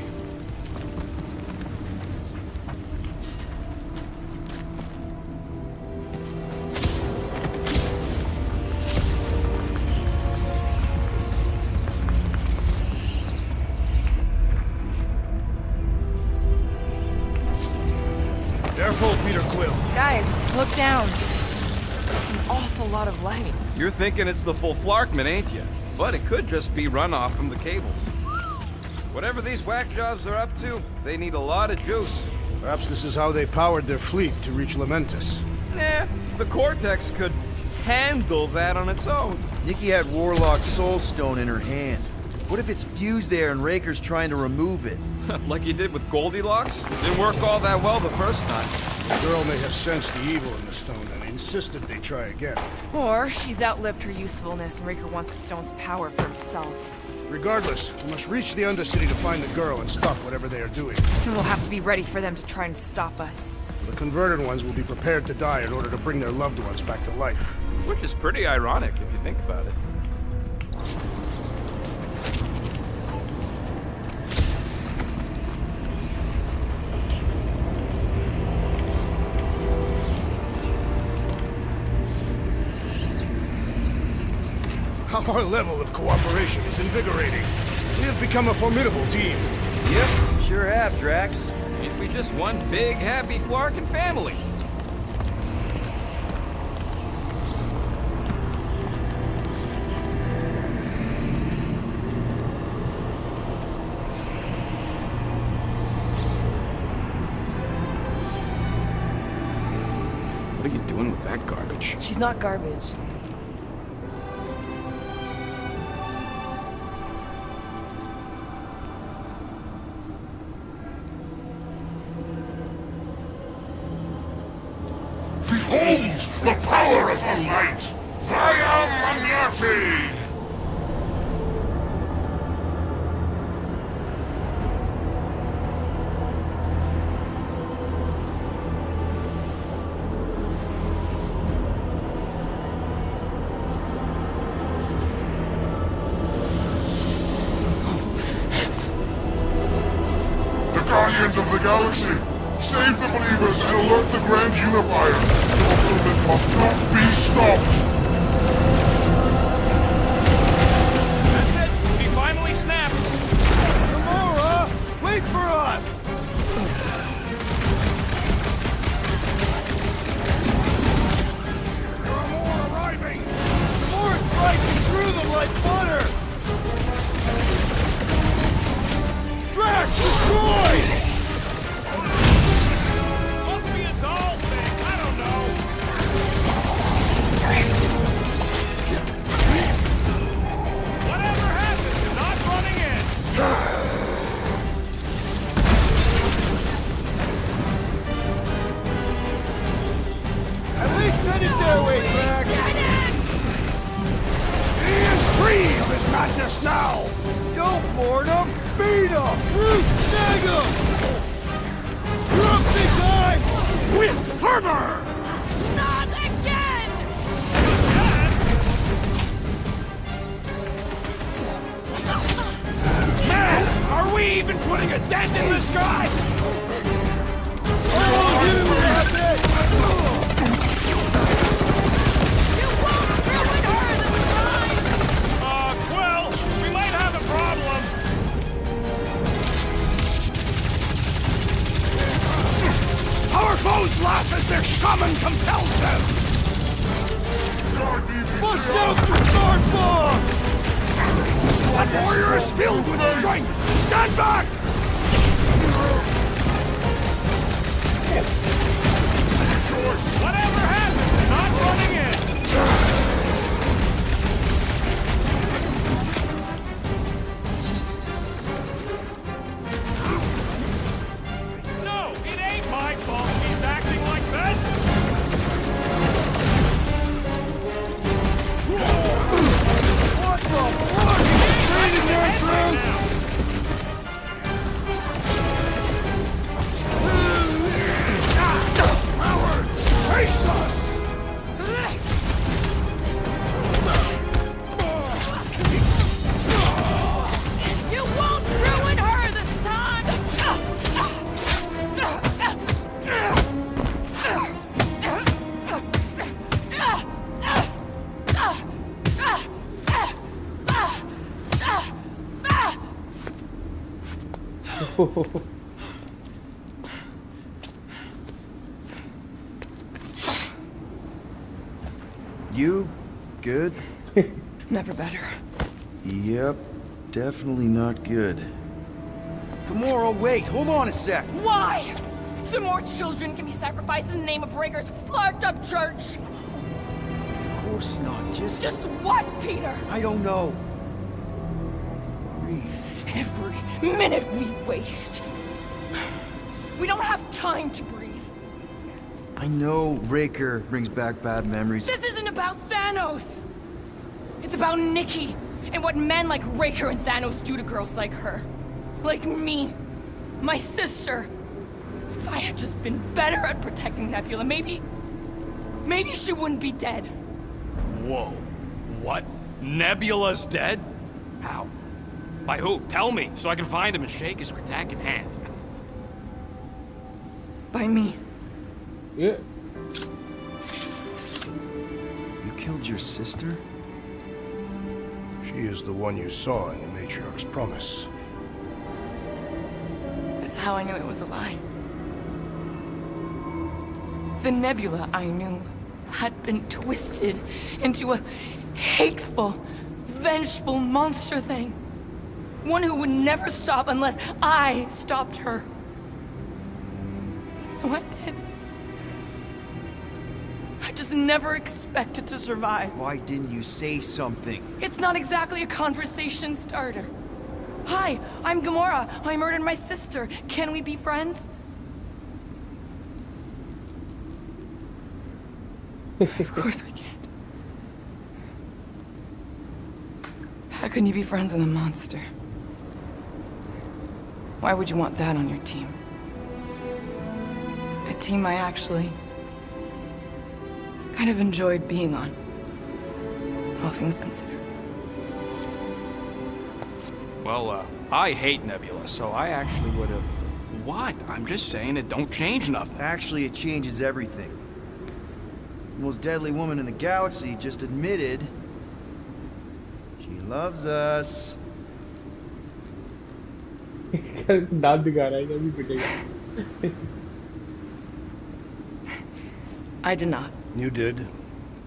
Careful, Peter Quill. Guys, look down. It's an awful lot of light. You're thinking it's the full Flarkman, ain't you? But it could just be runoff from the cables. Whatever these whack jobs are up to, they need a lot of juice. Perhaps this is how they powered their fleet to reach Lamentus. Nah, the Cortex could handle that on its own. Nikki had Warlock's soul stone in her hand. What if it's fused there and Raker's trying to remove it? Like you did with Goldilocks? Didn't work all that well the first time. The girl may have sensed the evil in the stone and insisted they try again. Or she's outlived her usefulness and Raker wants the stone's power for himself. Regardless, we must reach the Undercity to find the girl and stop whatever they are doing. And we'll have to be ready for them to try and stop us. The converted ones will be prepared to die in order to bring their loved ones back to life. Which is pretty ironic if you think about it. Our level of cooperation is invigorating. We have become a formidable team. Yep, sure have, Drax. Ain't we just one big, happy Flarkin family? What are you doing with that garbage? She's not garbage. Behold the power of the light! Via Magnati! The Guardians of the Galaxy! Save the believers and alert the Grand Unifier! The ultimate must not be stopped! That's it! We finally snapped! Gamora! Wait for us! Send it their way, Drax! He is free of his madness now! Don't board him! Beat him! Snag him! You're up, big guy! With fervor! Not again! Man, are we even putting a dent in this guy? Oh, you rabbit! You won't ruin her this time! Quill, we might have a problem. Our foes laugh as their shaman compels them! Bust out the smart bomb! That warrior is filled with strength! Stand back! Whatever happens, not running in. No, it ain't my fault he's acting like this. What the fuck? Training there, Brent! Cowards! Face us! You won't ruin her this time! You good? Never better. Yep, definitely not good. Gamora, wait, hold on a sec. Why? So more children can be sacrificed in the name of Raker's flarked up church? Of course not, Just what, Peter? I don't know. Breathe. Every minute we waste. We don't have time to breathe. I know Raker brings back bad memories. This isn't about Thanos. It's about Nikki and what men like Raker and Thanos do to girls like her. Like me. My sister. If I had just been better at protecting Nebula, maybe she wouldn't be dead. Whoa. What? Nebula's dead? How? By who? Tell me, so I can find him and shake his Ratak in hand. By me. Yeah. You killed your sister? She is the one you saw in the Matriarch's promise. That's how I knew it was a lie. The Nebula I knew had been twisted into a hateful, vengeful monster thing. One who would never stop unless I stopped her. So I did. I just never expected to survive. Why didn't you say something? It's not exactly a conversation starter. Hi, I'm Gamora. I murdered my sister. Can we be friends? Of course we can't. How can you be friends with a monster? Why would you want that on your team? A team I actually kind of enjoyed being on. All things considered. Well, I hate Nebula, so I actually would have... What? I'm just saying it don't change nothing. Actually, it changes everything. The most deadly woman in the galaxy just admitted she loves us. दांत दिखा रहा है कभी पिटेगा. I did not. You did.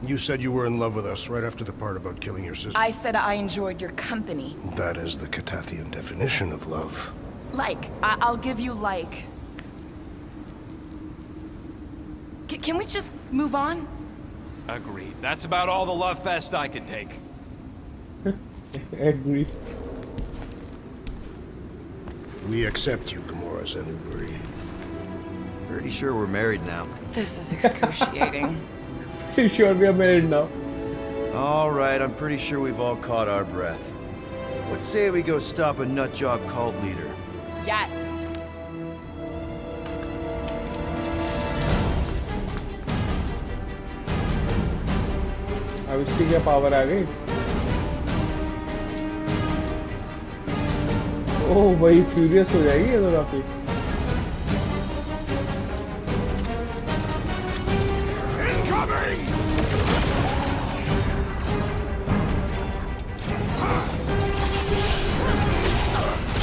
You said you were in love with us right after the part about killing your sister. I said I enjoyed your company. That is the Catathian definition of love. Like, I'll give you like. Can we just move on? Agreed. That's about all the love fest I can take. Agreed. We accept you, Gamora Zenuburi. Pretty sure we're married now. This is excruciating. pretty sure we are married now. Alright, I'm pretty sure we've all caught our breath. Let's say we go stop a nutjob cult leader. Yes. अब इसकी क्या power आ गई? ओह भाई furious हो जाएगी ये तो काफी. Incoming!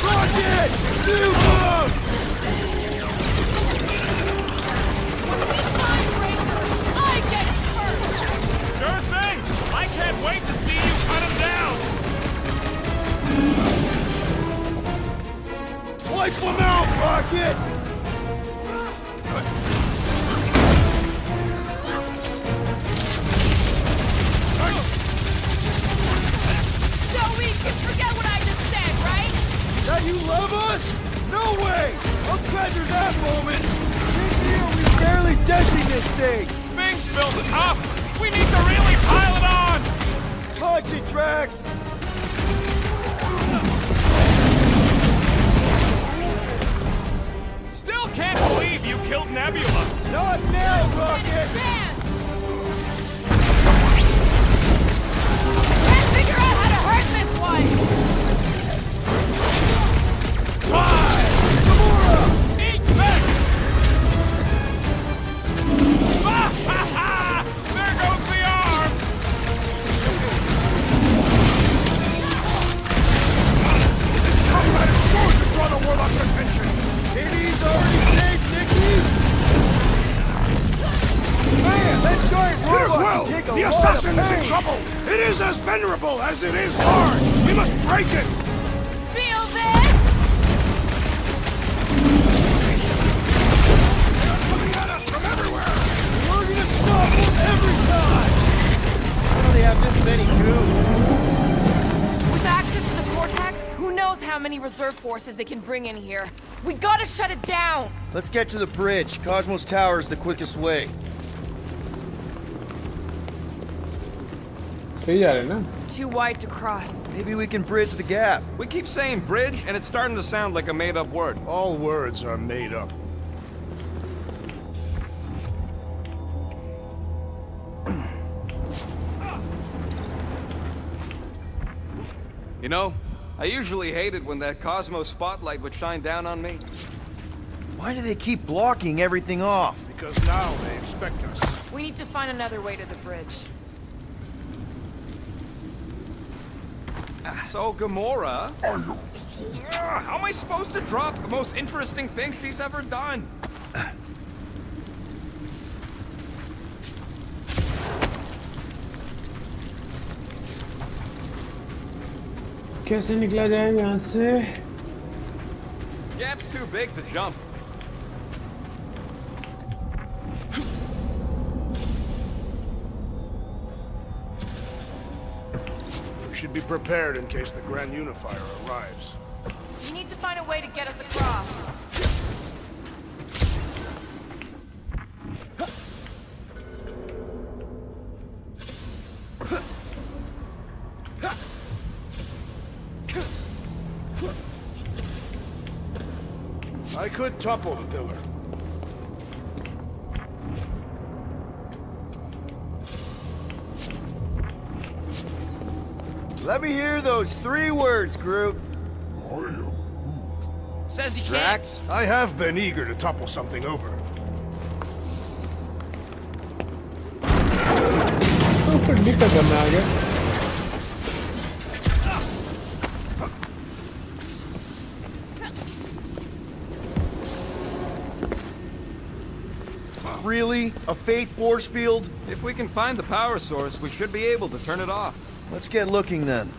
Rocket! New move! When we find Raker, I get it first! Sure thing! I can't wait to see you cut him down! Wipe them out, Rocket! So we can forget what I just said, right? That you love us? No way! I'll treasure that moment! Big deal, we're barely denting this thing! Things built up! We need to really pile it on! Punch it, Drax! Still can't believe you killed Nebula! Not now, Rocket! Chance! Can't figure out how to hurt this one! Why? Gamora! Eat this! Ah, ha, ha! There goes the arm! This combat is sure to draw the Warlock's attention! Maybe he's already saved Nikki? Man, that giant robot can take a The lot assassin of is in pain. trouble! It is as venerable as it is large! We must break it! Feel this? They're coming at us from everywhere! We're gonna stop them every time! How do they have this many goons? With access to the Cortex, who knows how many reserve forces they can bring in here. We gotta shut it down! Let's get to the bridge. Cosmos Tower is the quickest way. सही जा रहे हैं ना? Too wide to cross. Maybe we can bridge the gap. We keep saying bridge, and it's starting to sound like a made-up word. All words are made up. You know, I usually hated when that Cosmos spotlight would shine down on me. Why do they keep blocking everything off? Because now they expect us. We need to find another way to the bridge. So, Gamora... how am I supposed to drop the most interesting thing she's ever done? कैसे निकला जाए यहाँ से? Gap's too big to jump. We should be prepared in case the Grand Unifier arrives. We need to find a way to get us across. I could topple the pillar. Let me hear those 3 words, Groot. Says he can't. Drax? I have been eager to topple something over. तो फिर दिक्कत करना आ गया. Really? A fate force field? If we can find the power source, we should be able to turn it off. Let's get looking then.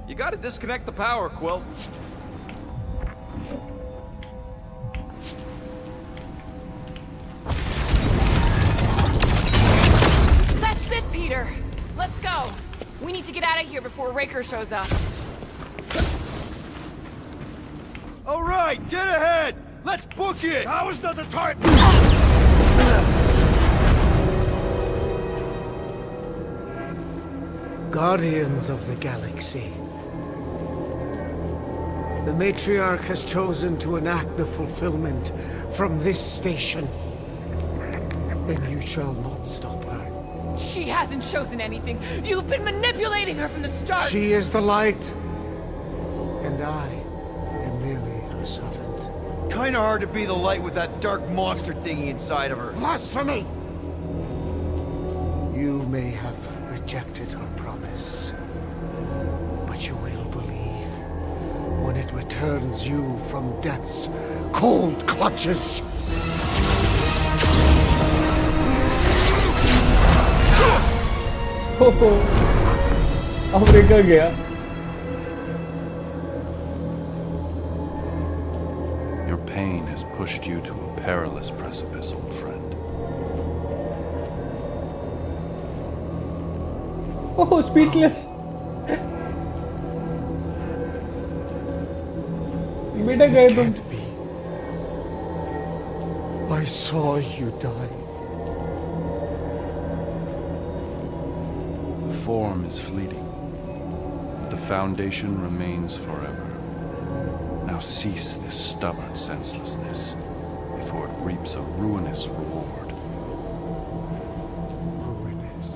You gotta disconnect the power, Quill. out of here before Raker shows up. All right, dead ahead! Let's book it! Now is not the time! Guardians of the Galaxy. The Matriarch has chosen to enact the fulfillment from this station. And you shall not stop her. She hasn't chosen anything. You've been manipulating her from the start. She is the light. And I am merely her servant. Kinda hard to be the light with that dark monster thingy inside of her. Blasphemy! You may have rejected her promise, but you will believe when it returns you from death's cold clutches. America गया. Your pain has pushed you to a perilous precipice, old friend. Oh, speechless. बेटा गए तुम. I saw you die. The form is fleeting, but the foundation remains forever. Now cease this stubborn senselessness before it reaps a ruinous reward. Ruinous.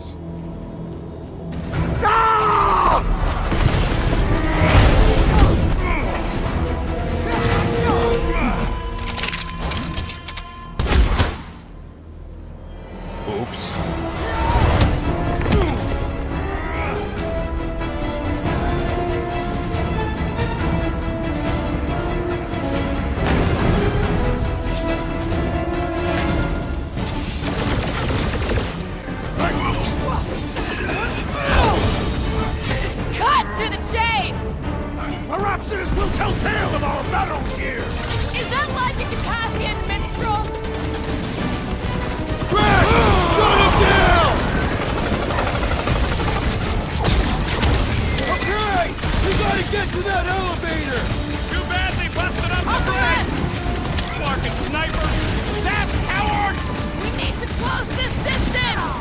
Oops. Cut to the chase! Perhaps this will tell tale of our battles here! Is that like a Cathathian minstrel? Shut him down! Okay! We gotta get to that elevator! Too bad they busted up the bridge! Fucking snipers! Fast cowards! We need to close this distance!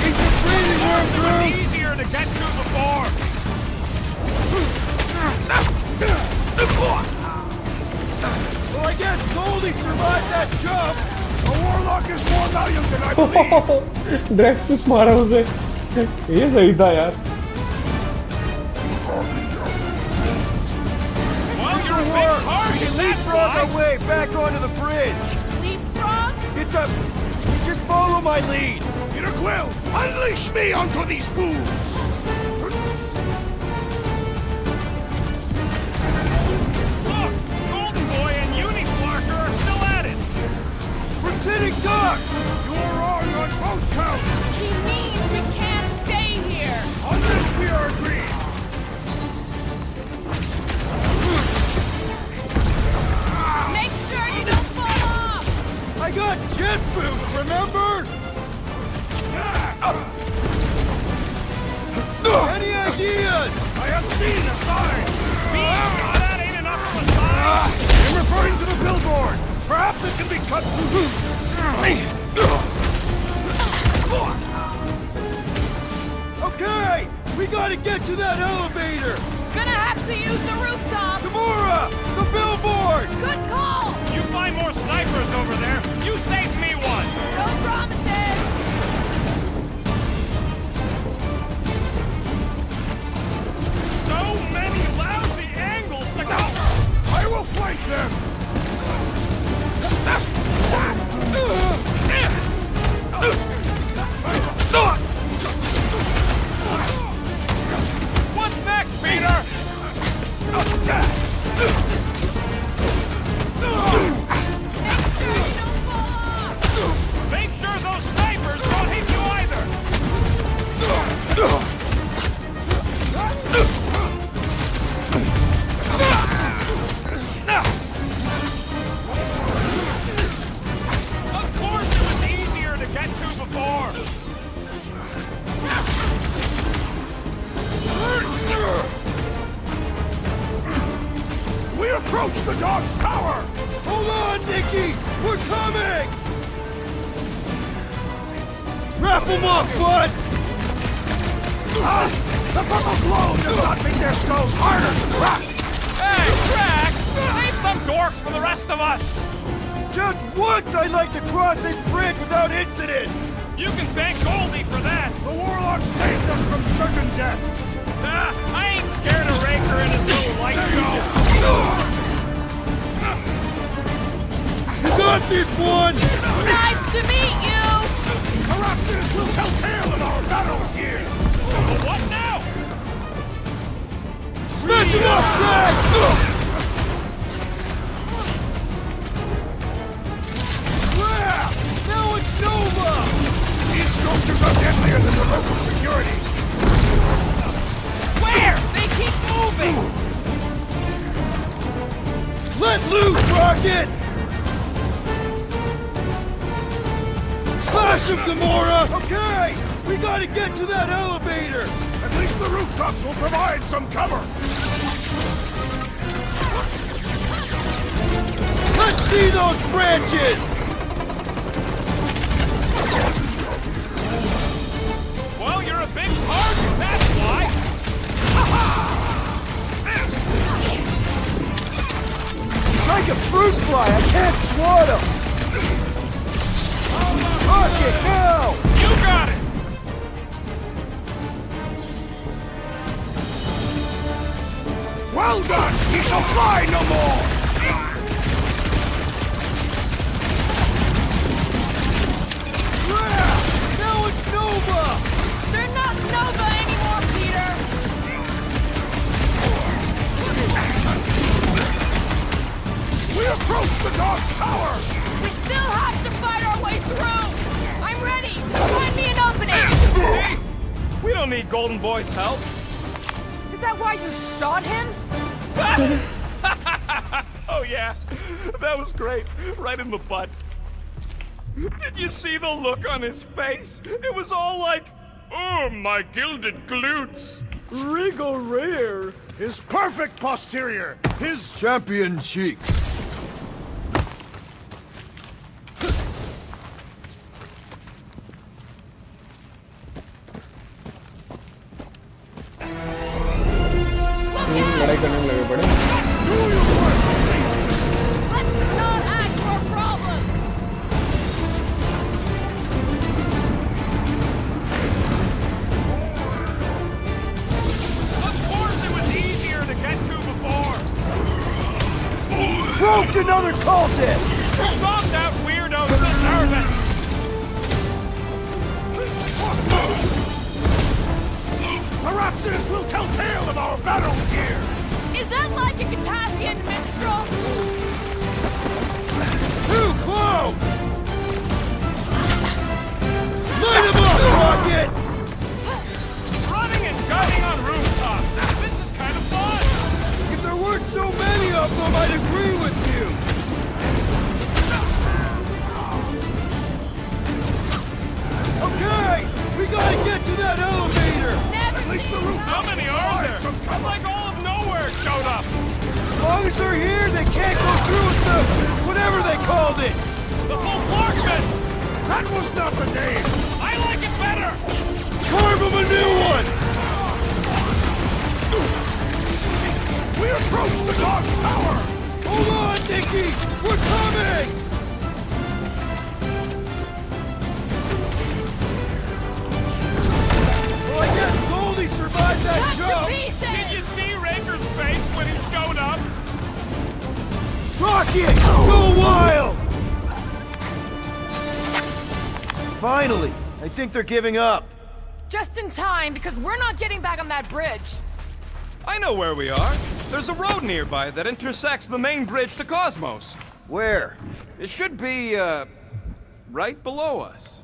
It's a breathing room, It was easier to get to before! Well, I guess Goldie survived that jump! A warlock is more valiant than I believe! Drax कुछ मारा उसे. ये सही था यार. This'll work! We can leapfrog our way back onto the bridge! Leapfrog? It's a... Just follow my lead! Peter Quill, unleash me onto these fools! Look! Golden Boy and Uniflarker are still at it! We're sitting ducks! You're wrong on both counts! He means we can't stay here! On this we are agreed! Make sure you don't fall off! I got jet boots, remember? Any ideas? I have seen a sign! That ain't enough of a sign! I'm referring to the billboard! Perhaps it can be cut loose! Okay! We gotta get to that elevator! Gonna have to use the rooftop! Gamora! The billboard! Good call! You find more snipers over there, you save me one! No promises! So many lousy angles to go! I will flank them! What's next, Peter? Make sure those snipers don't hit you either! approach the dog's tower! Hold on, Nikki! We're coming! Wrap him up, bud! The purple glow does not make their skulls harder to crack! Hey, Drax! Save some dorks for the rest of us! Just once I'd like to cross this bridge without incident! You can thank Goldie for that! The warlock saved us from certain death! I ain't scared of Raker and his little light show! You got this one! Nice to meet you! Asus will tell tale of our battles here! What now? Smash him up, Drax! Yeah! Now it's Nova! These soldiers are deadlier than the local security! Where? They keep moving! Let loose, Rocket! Slash him, Gamora! Okay! We gotta get to that elevator! At least the rooftops will provide some cover! Let's see those branches! Well, you're a big target, that's why! Like a fruit fly, I can't swat him! Rocket, now! You got it! Well done! He shall fly no more! Yeah! Now it's Nova! They're not Nova anymore, Peter! We approach the dog's tower! We still have to fight our way through! I'm ready! Find me an opening! See? We don't need Golden Boy's help. Is that why you shot him? Oh yeah, that was great. Right in the butt. Did you see the look on his face? It was all like, oh, my gilded glutes. Regal rear! His perfect posterior! His Champion cheeks! लड़ाई करने लगे पड़े Let's not add to our problems! Of course it was easier to get to before. Roped another cultist! Some that weirdos deserve it. Perhaps this will tell tale of our battles here! Is that like a Katavian minstrel? Too close! Light him up, Rocket! Running and gunning on rooftops. This is kind of fun. If there weren't so many of them, I'd agree with you! Okay! We gotta get to that elevator! Never At least the rooftop. How many are there? It's like all of nowhere showed up. As long as they're here, they can't go through with the... whatever they called it! The full Clarkson. That was not the name! I like it better. Carve them a new one! We approach the dog's tower! Hold on, Nikki! We're coming! Well, I guess Goldie survived that Cut to jump! pieces! Did you see Raker's face when he showed up? Rocket! Go wild! Finally! I think they're giving up. Just in time, because we're not getting back on that bridge. I know where we are. There's a road nearby that intersects the main bridge to Cosmos. Where? It should be, right below us.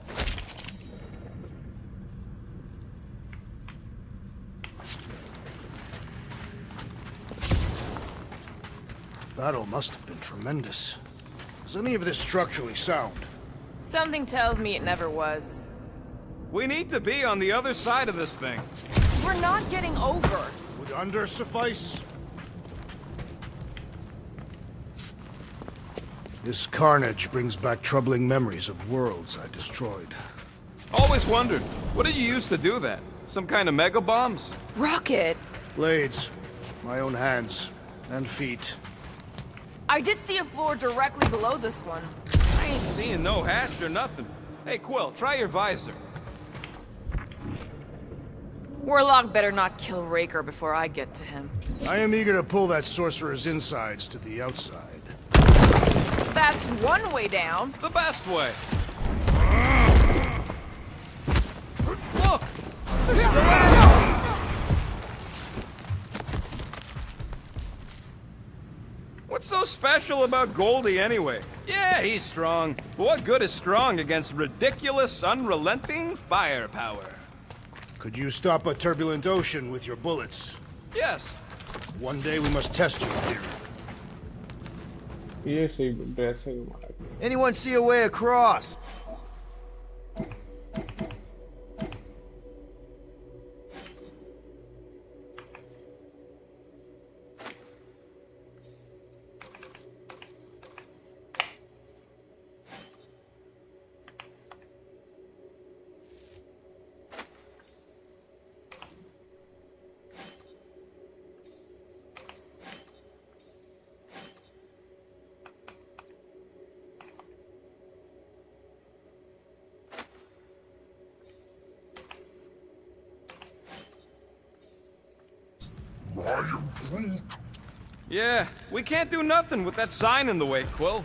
Battle must have been tremendous. Is any of this structurally sound? Something tells me it never was. We need to be on the other side of this thing. We're not getting over. Would under suffice? This carnage brings back troubling memories of worlds I destroyed. Always wondered, what did you use to do that? Some kind of mega bombs? Rocket! Blades. My own hands. And feet. I did see a floor directly below this one. I ain't seeing no hatch or nothing. Hey, Quill, try your visor. Warlock better not kill Raker before I get to him. I am eager to pull that sorcerer's insides to the outside. That's one way down. The best way. Look! They're still at it! What's so special about Goldie anyway? Yeah, he's strong. But what good is strong against ridiculous, unrelenting firepower? Could you stop a turbulent ocean with your bullets? Yes. One day we must test your theory. ये सही dress है तुम्हारा. Anyone see a way across? Yeah, we can't do nothing with that sign in the way, Quill.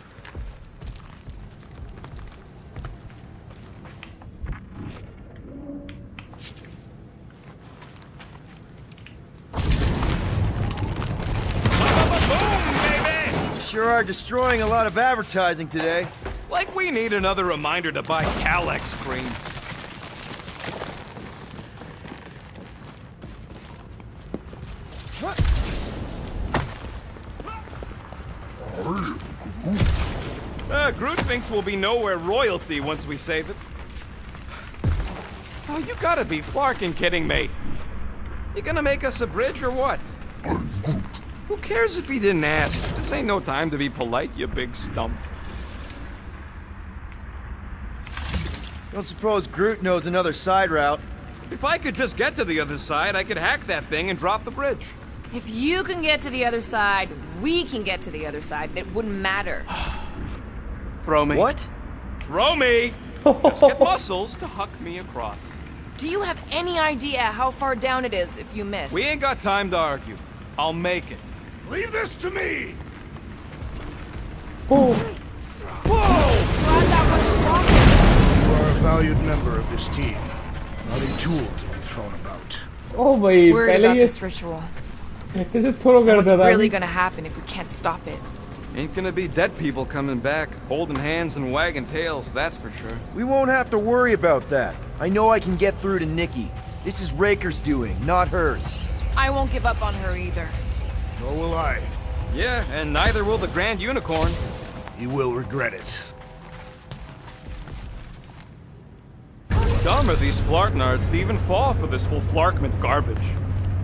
Sure are destroying a lot of advertising today. Like we need another reminder to buy Calyx cream. Groot thinks we'll be nowhere royalty once we save it. Oh, you gotta be flarking kidding me. You gonna make us a bridge or what? Who cares if he didn't ask? This ain't no time to be polite, you big stump. Don't suppose Groot knows another side route. If I could just get to the other side, I could hack that thing and drop the bridge. If you can get to the other side, we can get to the other side, and it wouldn't matter. Throw me. What? Throw me! Just get muscles to huck me across. Do you have any idea how far down it is if you miss? We ain't got time to argue. I'll make it. Leave this to me! Oh. Whoa! Glad that wasn't rocket. You are a valued member of this team, not a tool to be thrown about. Oh भाई Worried पहले about ये this ritual. कैसे throw What's करता था. really gonna happen if we can't stop it? Ain't gonna be dead people coming back, holding hands and wagging tails, that's for sure. We won't have to worry about that. I know I can get through to Nikki. This is Raker's doing, not hers. I won't give up on her either. Nor will I. Yeah, and neither will the Grand Unicorn. He will regret it. Dumb are these flartnards to even fall for this full flarkment garbage.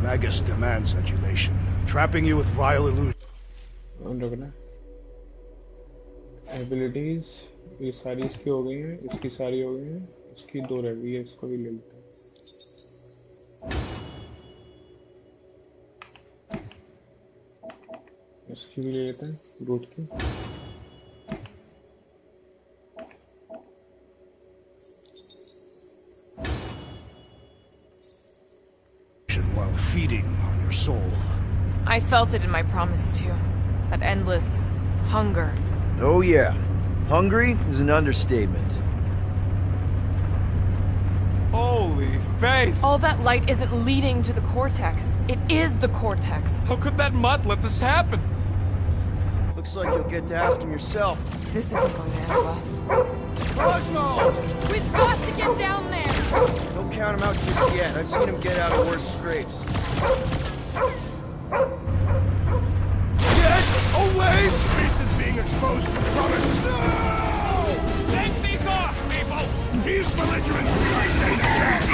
Magus demands adulation, trapping you with vile illusions. Abilities ये सारी इसकी हो गई हैं, इसकी सारी हो गई हैं, इसकी दो रह गई है, इसको भी ले लेते हैं. इसकी भी ले लेते हैं, रूट की. While feeding on your soul. I felt it in my promise too. That endless hunger. Oh yeah. Hungry is an understatement. Holy faith! All that light isn't leading to the cortex. It is the cortex. How could that mutt let this happen? Looks like you'll get to ask him yourself. This isn't going to end well. Cosmo! We've got to get down there! Don't count him out just yet. I've seen him get out of worse scrapes. Get away! The beast is being exposed to promise. No! Take these off, people! These belligerents do not stand a chance!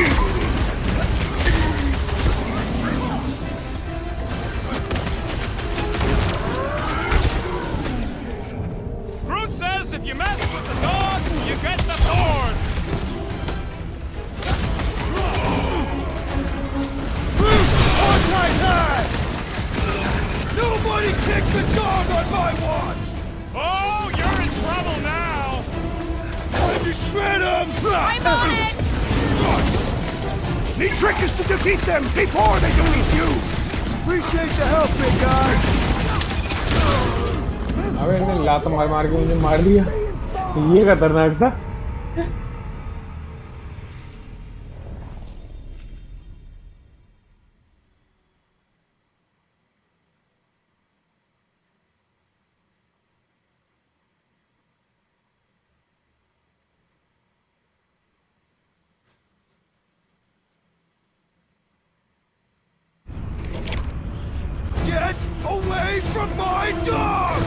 shred them! I'm on it! The trick is to defeat them before they defeat you! Appreciate the help, big guy! अबे इन्हें लात मार मार के मुझे मार दिया। ये खतरनाक था। Get away from my dog!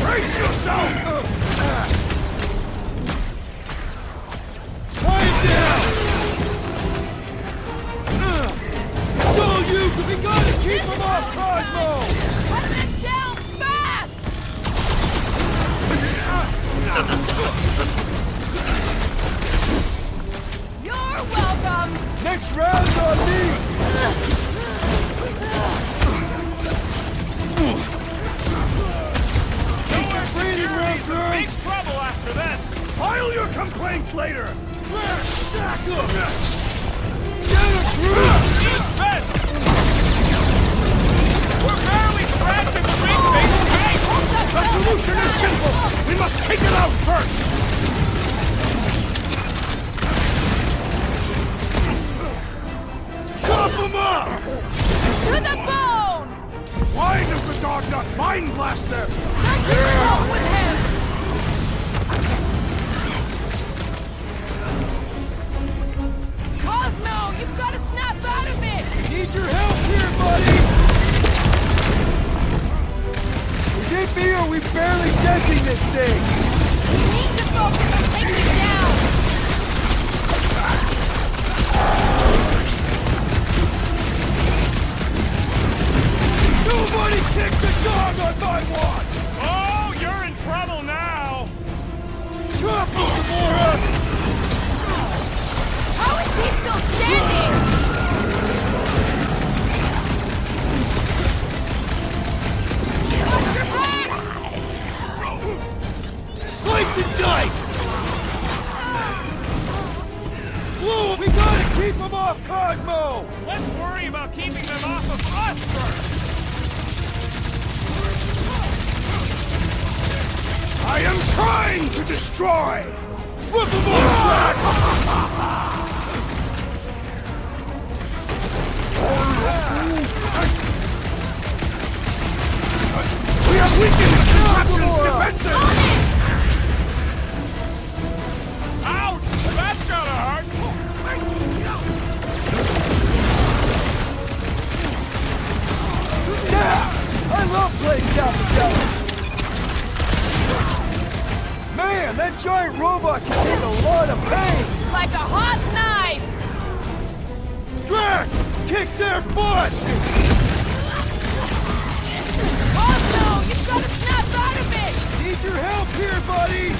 Brace yourself! Quiet down! It's all you! We gotta keep him off Cosmo! Put it down fast! You're welcome! Next round's on me! Breathing room, Drew! Big trouble after this. File your complaint later! Sack him! Get him, Drew! Eat this! We're barely scratching the ring face tank! The solution is simple! We must take it out first! Chop him up! To the bone! Why does the dog not mind blast them? Something's wrong with him! Cosmo, you've got to snap out of it! Need your help here, buddy! Is it me or are we barely denting this thing? We need to focus on taking it down! Nobody kick the dog on my watch! Oh, you're in trouble now! Chop him, Gamora! How is he still standing? Watch your head! Slice and dice! Whoa, we gotta keep him off Cosmo! Let's worry about keeping them off of us first! I am trying to destroy! Rip them off! We have weakened the contraption's defenses! Ouch! That's gotta hurt! Yeah! I love playing South the Cells! Man, that giant robot can take a lot of pain! Like a hot knife! Drax! Kick their butts! Cosmo, you've got to snap out of it! Need your help here, buddy!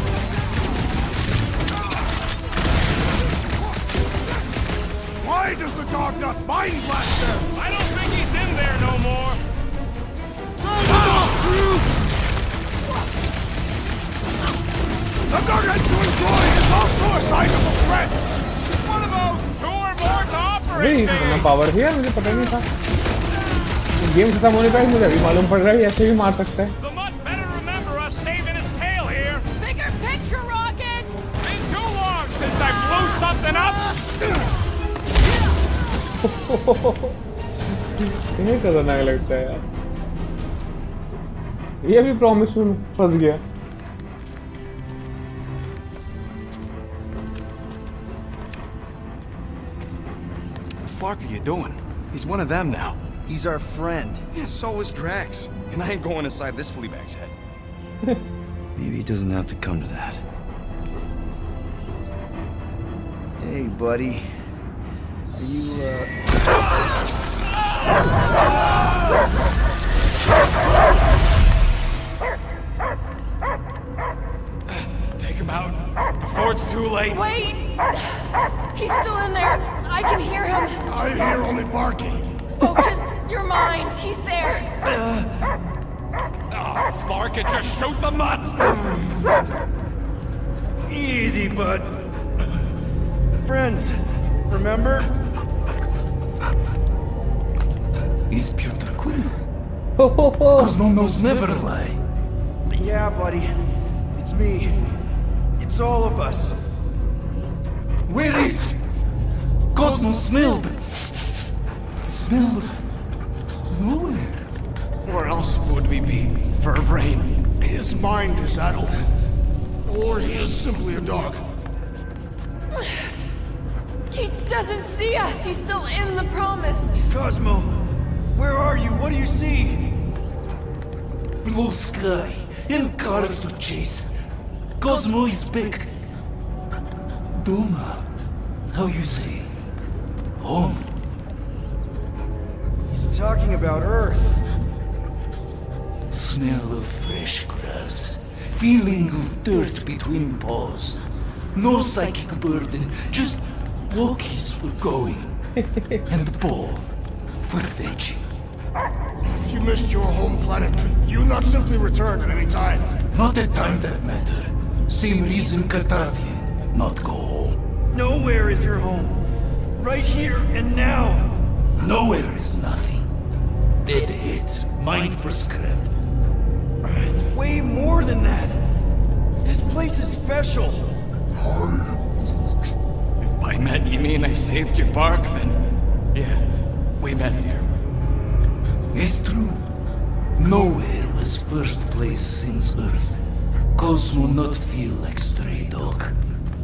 Why does the dog not mind blast them? I don't think he's in there no more! The gargantuan droid is also a sizable threat! It's one of those 2 or more to operate भाई इतना power है यार, मुझे पता नहीं था। Game खत्म होने पर मुझे अभी मालूम पड़ रहा है ऐसे भी मार सकता है। The Mutt better remember us saving his tail here! Bigger picture, Rocket! Been too long since I blew something up! ये खतरनाक लगता है यार। ये भी प्रॉमिस में फंस गया। The fuck are you doing? He's one of them now. He's our friend. Yeah, so is Drax. And I ain't going inside this fleabag's head. Maybe it doesn't have to come to that. Hey, buddy. Are you, Take him out before it's too late. Wait! He's still in there. I can hear him. I hear only barking. Focus your mind. He's there. Oh, Flark it, just shoot the mutts! Easy, bud. Friends, remember? Is Peter Quill? Cosmo knows never lie. Yeah, buddy. It's me. It's all of us. Where is Cosmo smelled? Smell of nowhere. Where else would we be, Furbrain? His mind is addled. Or he is simply a dog. He doesn't see us. He's still in the promise. Cosmo, where are you? What do you see? Blue sky and cars to chase. Cosmo is back. Doma, how you say? Home. He's talking about Earth. Smell of fresh grass. Feeling of dirt between paws. No psychic burden, just walkies for going. And ball for fetching. If you missed your home planet, could you not simply return at any time? Not at time that matter. Same reason Cartadian, not go home. Nowhere is your home. Right here and now. Nowhere is nothing. Dead hit, mind for scrap. It's way more than that. This place is special. If by met you mean I saved your bark, then yeah, we met here. It's true. Nowhere was first place since Earth. Cosmo not feel like stray dog.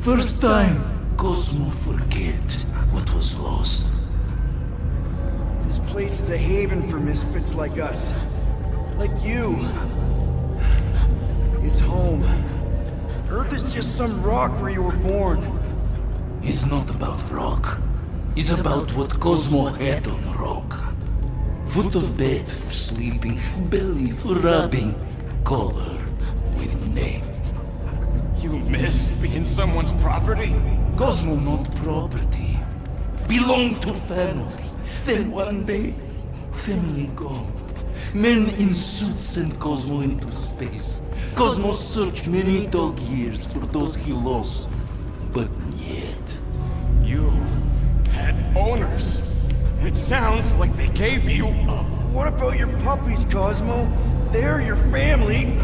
First time, Cosmo forget what was lost. This place is a haven for misfits like us. Like you. It's home. Earth is just some rock where you were born. It's not about rock. It's about what Cosmo had on rock. Foot of bed for sleeping, belly for rubbing. Call her with name. You miss being someone's property? Cosmo not property. Belong to family. Then one day, family gone. Men in suits sent Cosmo into space. Cosmo searched many dog years for those he lost. But yet... You had owners. It sounds like they gave you up. What about your puppies, Cosmo? They're your family.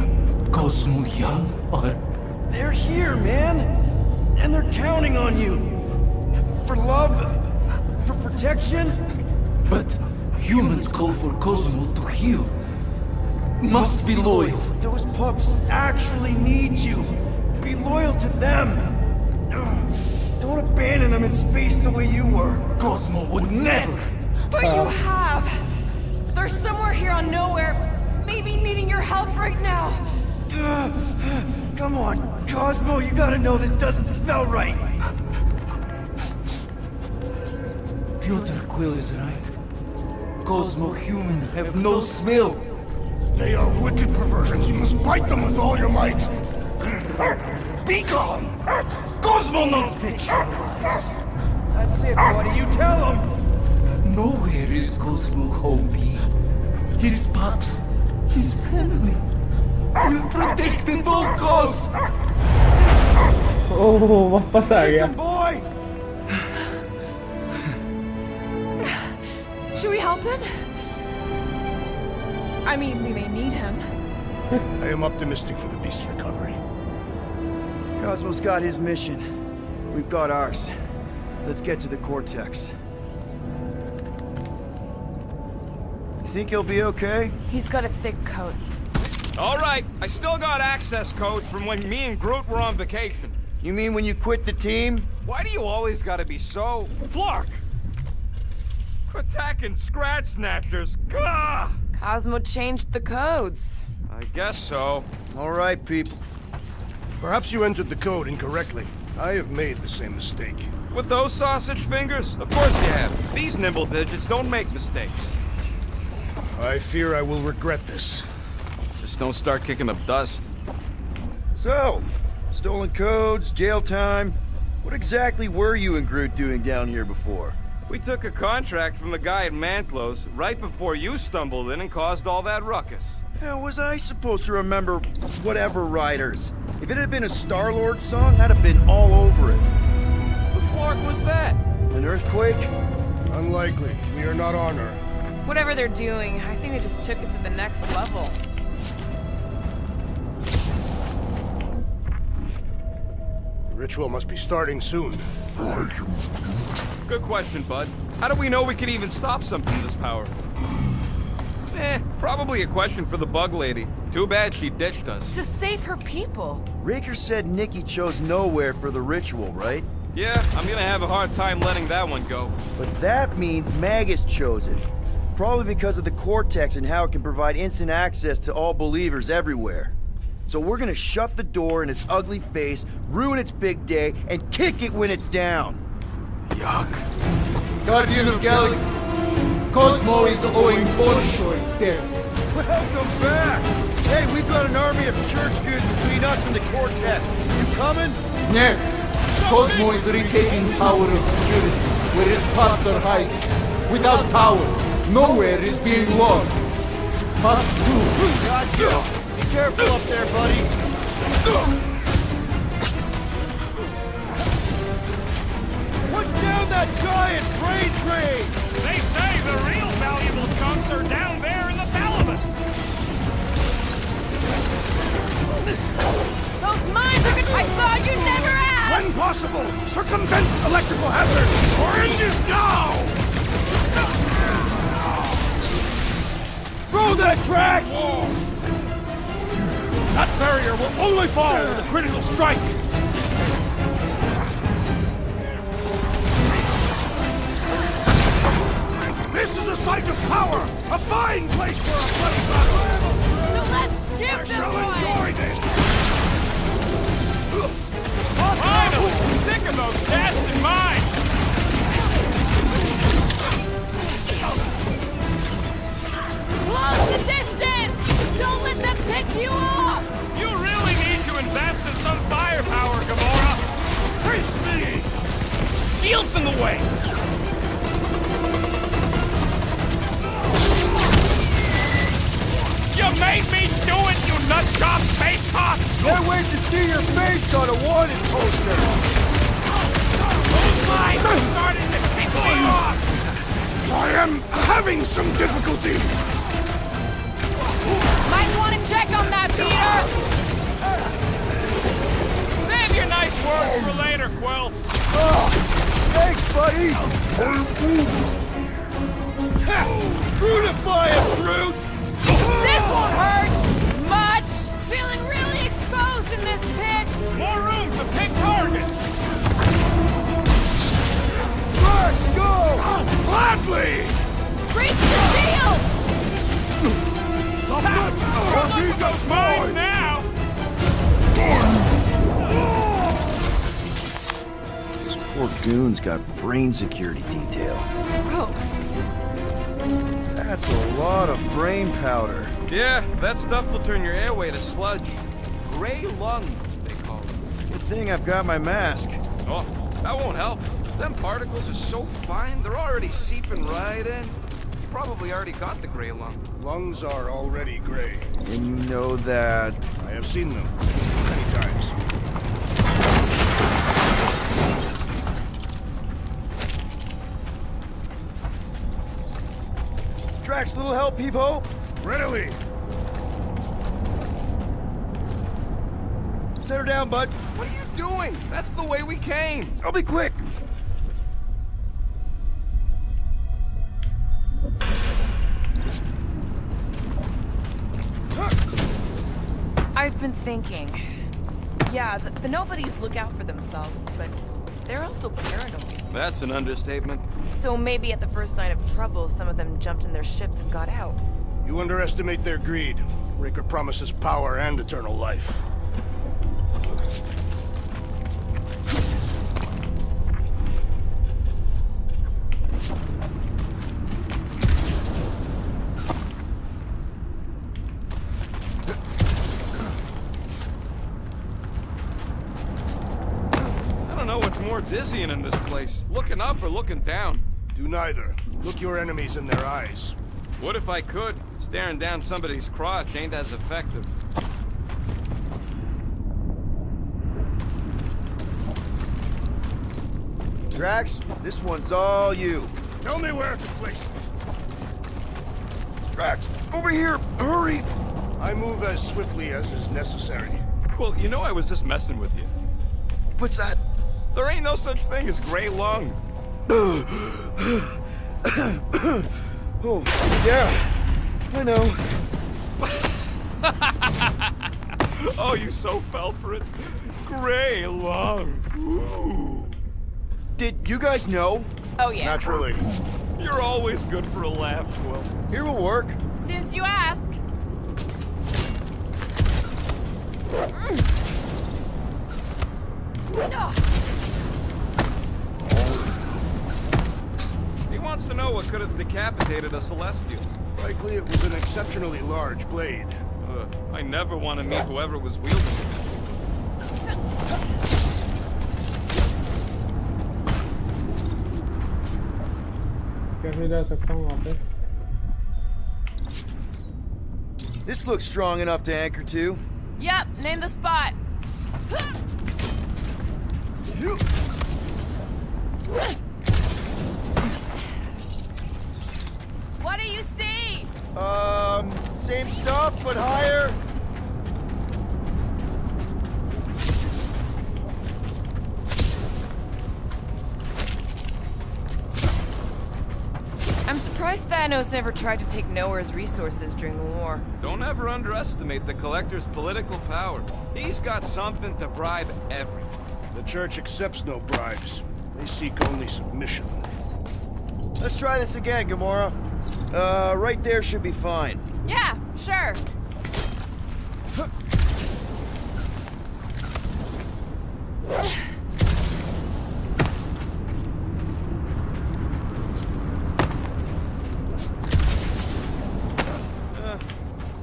Cosmo young or... They're here, man. And they're counting on you. For love, for protection. But humans call for Cosmo to heal. Must be loyal. Those pups actually need you. Be loyal to them. Don't abandon them in space the way you were. Cosmo would never. But you have. They're somewhere here on nowhere. Maybe needing your help right now. Come on, Cosmo, you gotta know this doesn't smell right. Peter Quill is right. Cosmo human have no smell. They are wicked perversions. You must bite them with all your might. Be gone! Cosmo not fetch your lies. That's it, buddy. You tell him. Nowhere is Cosmo home be. His pups, his family. Will protect at all cost. Oh, वापस आ गया. Boy. Should we help him? I mean, we may need him. I am optimistic for the beast's recovery. Cosmo's got his mission. We've got ours. Let's get to the Cortex. You think he'll be okay? He's got a thick coat. All right, I still got access codes from when me and Groot were on vacation. You mean when you quit the team? Why do you always gotta be so... Flark! Attacking Scratch Snatchers. Gah! Cosmo changed the codes. I guess so. All right, people. Perhaps you entered the code incorrectly. I have made the same mistake. With those sausage fingers? Of course you have. These nimble digits don't make mistakes. I fear I will regret this. Just don't start kicking up dust. So, stolen codes, jail time. What exactly were you and Groot doing down here before? We took a contract from the guy at Mantlo's right before you stumbled in and caused all that ruckus. How was I supposed to remember whatever riders? If it had been a Star-Lord song, I'd have been all over it. The Flark was that? An earthquake? Unlikely. We are not on Earth. Whatever they're doing, I think they just took it to the next level. The ritual must be starting soon. Good question, bud. How do we know we can even stop something this powerful? Probably a question for the bug lady. Too bad she ditched us. To save her people. Raker said Nikki chose nowhere for the ritual, right? Yeah, I'm gonna have a hard time letting that one go. But that means Magus chose it. Probably because of the Cortex and how it can provide instant access to all believers everywhere. So we're gonna shut the door in its ugly face, ruin its big day, and kick it when it's down. Yuck. Guardian of Galaxies, Cosmo is owing Bolshoi dead. Welcome back! Hey, we've got an army of church goods between us and the Cortex. You coming? Nick, Cosmo is retaking Tower of Security, where his pots are hiding. Without power, nowhere is being lost. Pots too. Gotcha! Be careful up there, buddy. What's down that giant freight train? They say the real valuable chunks are down there in the thalamus. Those mines are I thought you never asked! When possible, circumvent electrical hazard. Oranges now! Throw that, Drax! That barrier will only fall with a critical strike. This is a site of power! A fine place for a bloody battle! So let's give I them shall one! enjoy this! Finally! Sick of those casted mines! Close the distance! Don't let them pick you off! You really need to invest in some firepower, Gamora! Face me! Shield's in the way! You made me do it, you nutjob face hawk! Can't wait to see your face on a wanted poster! Those mines are starting to pick me off! I am having some difficulty! Might want to check on that, Peter! Save your nice words for later, Quill! Oh, thanks, buddy! Brutify it, brute! This won't hurt! Much! Feeling really exposed in this pit! More room to pick targets! Let's go! Gladly! Reach the shield! Look at those mines now! This poor goon's got brain security detail. Gross. That's a lot of brain powder. Yeah, that stuff will turn your airway to sludge. Gray lung, they call it. Good thing I've got my mask. Oh, that won't help. Them particles are so fine, they're already seeping right in. You probably already got the gray lung. Lungs are already gray. And you know that... I have seen them many times. Drax, little help, Peep-Ho? Readily! Set her down, bud. What are you doing? That's the way we came. I'll be quick. I've been thinking. Yeah, the nobodies look out for themselves, but they're also paranoid. That's an understatement. So maybe at the first sign of trouble, some of them jumped in their ships and got out. You underestimate their greed. Raker promises power and eternal life. More dizzying in this place. Looking up or looking down? Do neither. Look your enemies in their eyes. What if I could? Staring down somebody's crotch ain't as effective. Drax, this one's all you. Tell me where to place it. Drax, over here! Hurry! I move as swiftly as is necessary. Well, you know I was just messing with you. What's that? There ain't no such thing as gray lung. Oh, yeah. I know. Oh, you so fell for it. Gray lung. Ooh. Did you guys know? Oh, yeah. Naturally. You're always good for a laugh, Quill. Here will work. Since you ask. He wants to know what could have decapitated a Celestial. Likely it was an exceptionally large blade. I never want to meet whoever was wielding it. कैसे जा सकता हूँ वहाँ पे? This looks strong enough to anchor to. Yep, name the spot. What do you see? Same stuff, but higher. I'm surprised Thanos never tried to take Nowhere's resources during the war. Don't ever underestimate the Collector's political power. He's got something to bribe everyone. The Church accepts no bribes. They seek only submission. Let's try this again, Gamora. Right there should be fine. Yeah, sure.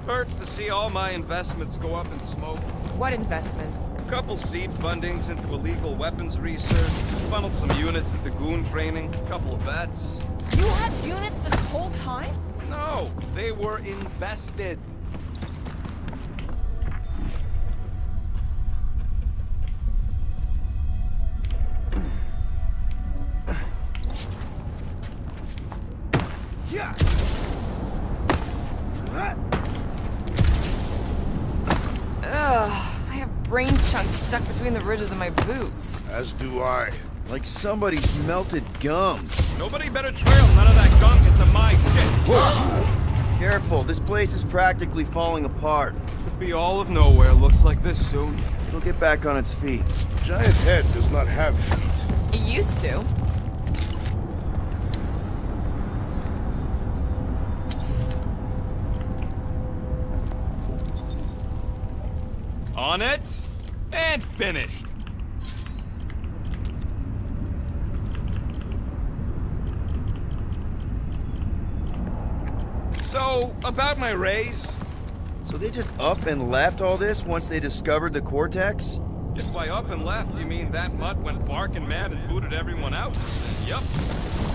Hurts to see all my investments go up in smoke. What investments? A couple seed fundings into illegal weapons research, funneled some units into goon training, a couple of bets. You had units this whole time? No, they were invested. Yeah. Ugh, I have brain chunks stuck between the ridges of my boots. As do I. Like somebody's melted gum. Nobody better trail none of that gunk into my shit. Whoa. Careful, this place is practically falling apart. Could be all of nowhere looks like this soon. It'll get back on its feet. Giant head does not have feet. It used to. On it, and finished. So, about my raise. So they just up and left all this once they discovered the Cortex? If by up and left you mean that mutt went barking mad and booted everyone out, then yup.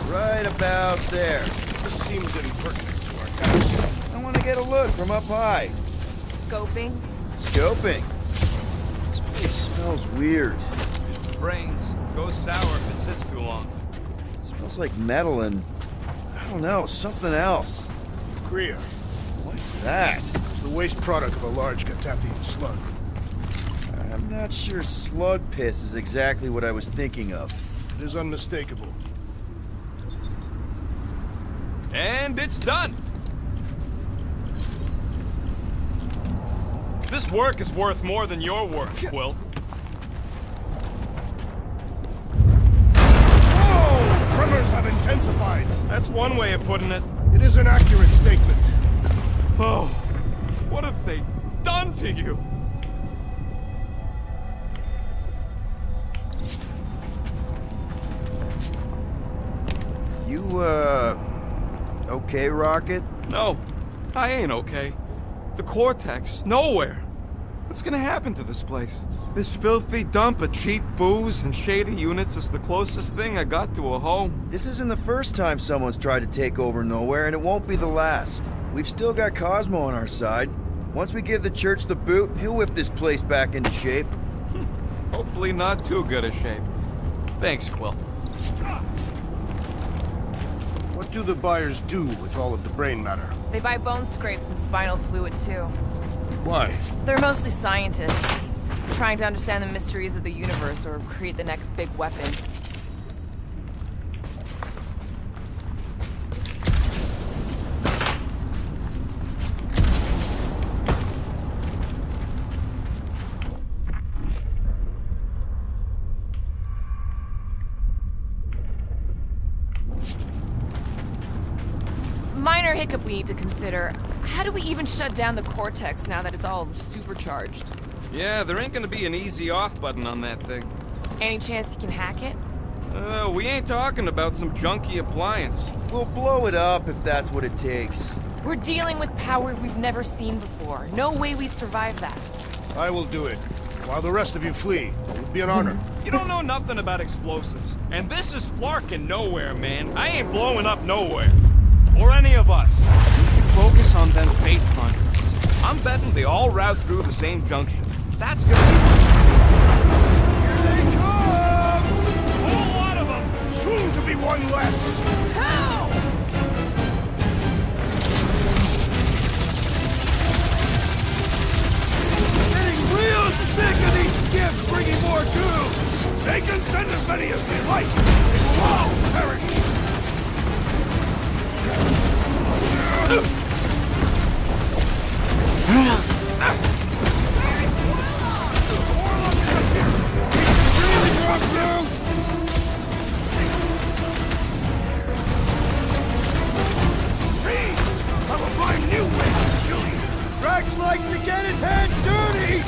Right about there. This seems impertinent to our task. I want to get a look from up high. Scoping? Scoping. This place smells weird. Brains goes sour if it sits too long. Smells like metal and, I don't know, something else. Kriya. What's that? It's the waste product of a large Catathian slug. I'm not sure slug piss is exactly what I was thinking of. It is unmistakable. And it's done. This work is worth more than your worth, Quill. Whoa! Tremors have intensified. That's one way of putting it. It is an accurate statement. Oh, what have they done to you? You, okay, Rocket? No, I ain't okay. The Cortex, nowhere. What's gonna happen to this place? This filthy dump of cheap booze and shady units is the closest thing I got to a home. This isn't the first time someone's tried to take over Nowhere, and it won't be the last. We've still got Cosmo on our side. Once we give the church the boot, he'll whip this place back into shape. Hopefully not too good a shape. Thanks, Quill. What do the buyers do with all of the brain matter? They buy bone scrapes and spinal fluid too. Why? They're mostly scientists, trying to understand the mysteries of the universe or create the next big weapon. Minor hiccup we need to consider. How do we even shut down the cortex now that it's all supercharged? Yeah, there ain't gonna be an easy off button on that thing. Any chance you can hack it? We ain't talking about some junky appliance. We'll blow it up if that's what it takes. We're dealing with power we've never seen before. No way we'd survive that. I will do it. While the rest of you flee, it would be an honor. You don't know nothing about explosives. And this is flarking Nowhere, man. I ain't blowing up Nowhere. Or any of us. You should focus on them faith conduits. I'm betting they all route through the same junction. That's gonna be... Here they come! A whole lot of them! Soon to be one less! How? Getting real sick of these skiffs bringing more doom! They can send as many as they like! They will all perish! Drax likes to get his hands dirty!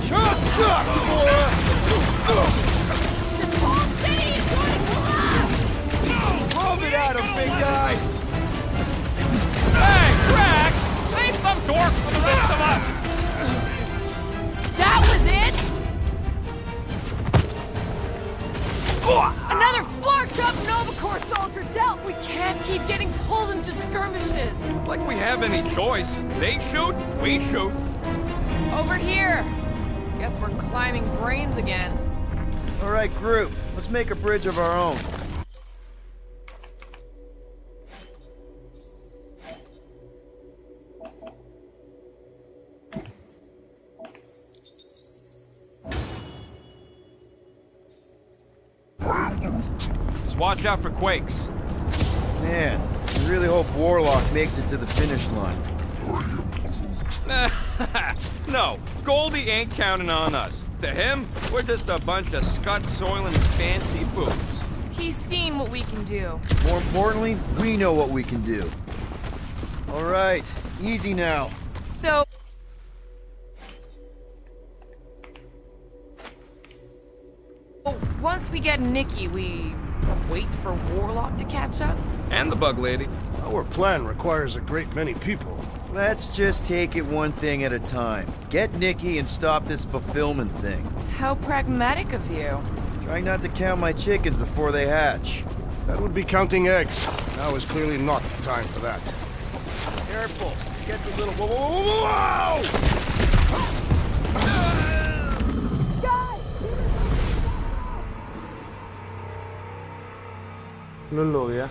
Chop, chop, boy! This whole city is going to collapse! Rub it at him, big guy! Hey, Drax! Save some dorks for the rest of us! That was it? Another flarked up Nova Corps soldier dealt! We can't keep getting pulled into skirmishes! Like we have any choice. They shoot, we shoot. Over here! Guess we're climbing brains again. All right, group. Let's make a bridge of our own. Just watch out for quakes. Man, I really hope Warlock makes it to the finish line. No, Goldie ain't counting on us. To him, we're just a bunch of scut soiling fancy boots. He's seen what we can do. More importantly, we know what we can do. All right, easy now. So... once we get Nikki, we wait for Warlock to catch up? And the bug lady. Our plan requires a great many people. Let's just take it one thing at a time. Get Nikki and stop this fulfillment thing. How pragmatic of you. Trying not to count my chickens before they hatch. That would be counting eggs. Now is clearly not the time for that. Careful. It gets a little... Whoa, whoa, whoa, whoa, whoa! लुल हो गया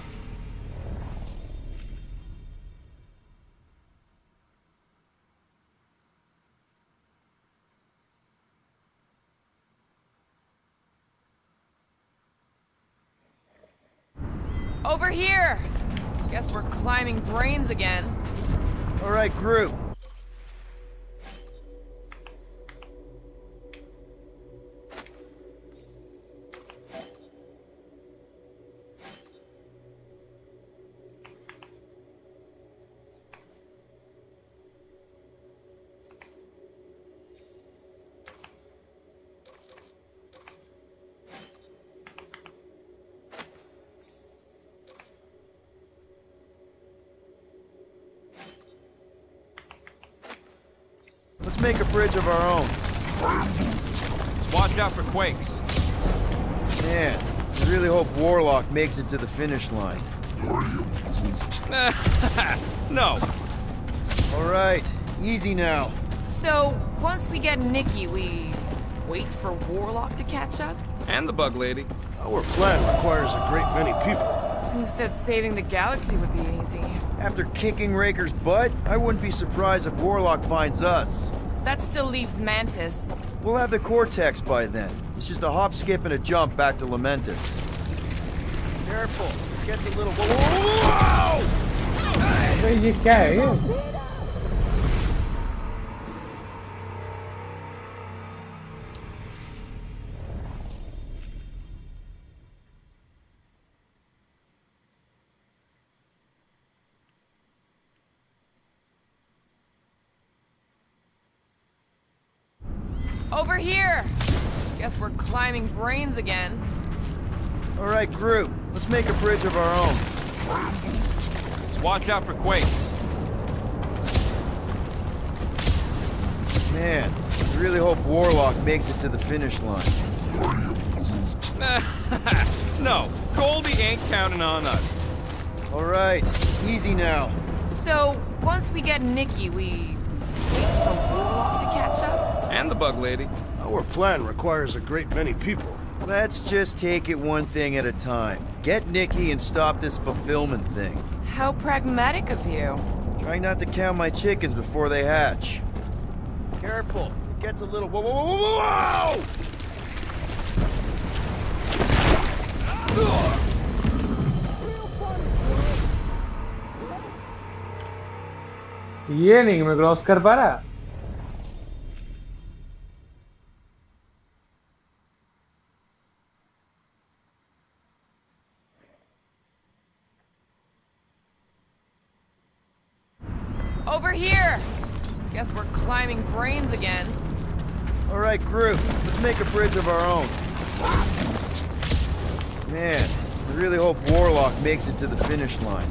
Over here! Guess we're climbing brains again. All right, group. let's make a bridge of our own. Just watch out for quakes. Man, I really hope Warlock makes it to the finish line. No. All right, easy now. So, once we get Nikki, we wait for Warlock to catch up? And the bug lady. Our plan requires a great many people. Who said saving the galaxy would be easy? After kicking Raker's butt, I wouldn't be surprised if Warlock finds us. That still leaves Mantis. We'll have the Cortex by then. It's just a hop, skip, and a jump back to Lamentus. Careful, it gets a little... Whoa! अबे ये क्या है ये? Over here! Guess we're climbing brains again. All right, group, let's make a bridge of our own. Just watch out for quakes. Man, I really hope Warlock makes it to the finish line. No, Goldie ain't counting on us. All right, easy now. So, once we get Nikki, we wait for Warlock to catch up? And the bug lady. Our plan requires a great many people. Let's just take it one thing at a time. Get Nikki and stop this fulfillment thing. How pragmatic of you. Try not to count my chickens before they hatch. Careful, it gets a little... Whoa, whoa, whoa, whoa, whoa! ये नहीं मैं cross कर पा रहा. Over here! Guess we're climbing brains again. All right, group, let's make a bridge of our own. Man, I really hope Warlock makes it to the finish line.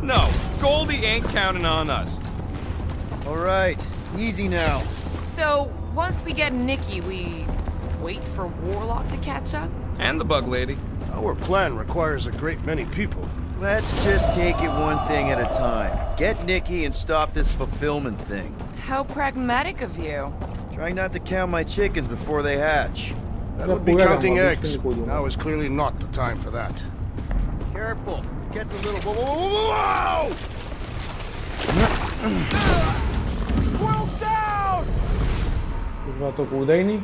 No, Goldie ain't counting on us. All right, easy now. So, once we get Nikki, we wait for Warlock to catch up? And the bug lady. Our plan requires a great many people. Let's just take it one thing at a time. Get Nikki and stop this fulfillment thing. How pragmatic of you. Try not to count my chickens before they hatch. That would be counting eggs. Now is clearly not the time for that. Careful, it gets a little... Whoa, whoa, whoa, whoa! World down! इस बार तो कूदा ही नहीं.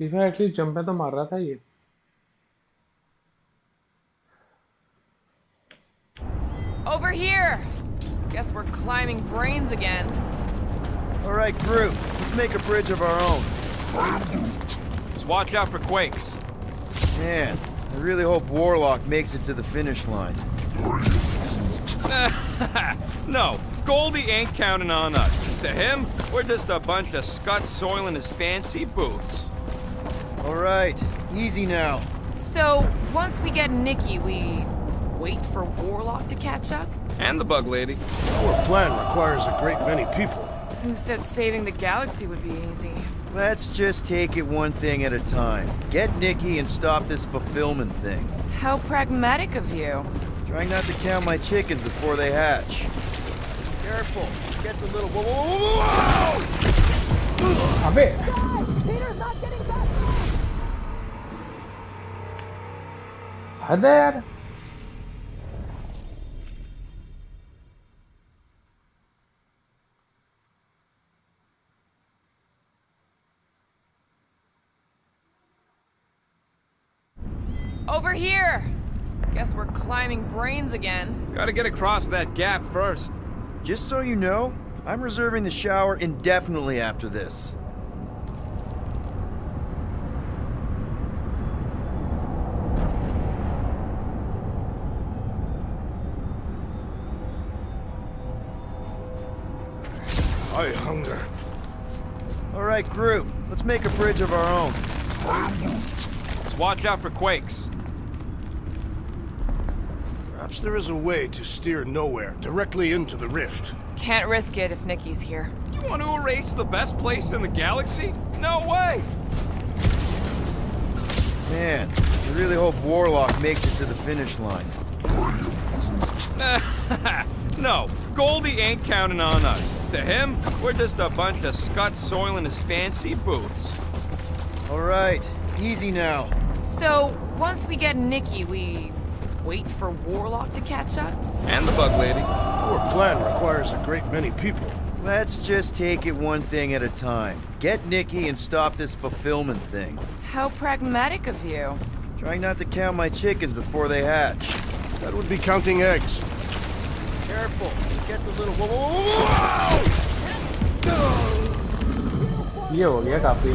इस बार at least jump तो मार रहा था ये. Over here! Guess we're climbing brains again. All right, group, let's make a bridge of our own. Just watch out for quakes. Man, I really hope Warlock makes it to the finish line. No, Goldie ain't counting on us. To him, we're just a bunch of scuts soiling his fancy boots. All right, easy now. So, once we get Nikki, we wait for Warlock to catch up? And the bug lady. Our plan requires a great many people. Who said saving the galaxy would be easy? Let's just take it one thing at a time. Get Nikki and stop this fulfillment thing. How pragmatic of you. Try not to count my chickens before they hatch. Careful, it gets a little... Whoa, whoa, whoa, whoa! अबे Peter's not getting back. हद है यार. Over here! Guess we're climbing brains again. Gotta get across that gap first. Just so you know, I'm reserving the shower indefinitely after this. I hunger. All right, group, let's make a bridge of our own. Just watch out for quakes. Perhaps there is a way to steer nowhere, directly into the rift. Can't risk it if Nikki's here. You want to erase the best place in the galaxy? No way! Man, I really hope Warlock makes it to the finish line. No, Goldie ain't counting on us. To him, we're just a bunch of scuts soiling his fancy boots. All right, easy now. So, once we get Nikki, we wait for Warlock to catch up? And the bug lady. Your plan requires a great many people. Let's just take it one thing at a time. Get Nikki and stop this fulfillment thing. How pragmatic of you. Trying not to count my chickens before they hatch. That would be counting eggs. Careful, it gets a little... Whoa! ये हो गया काफी.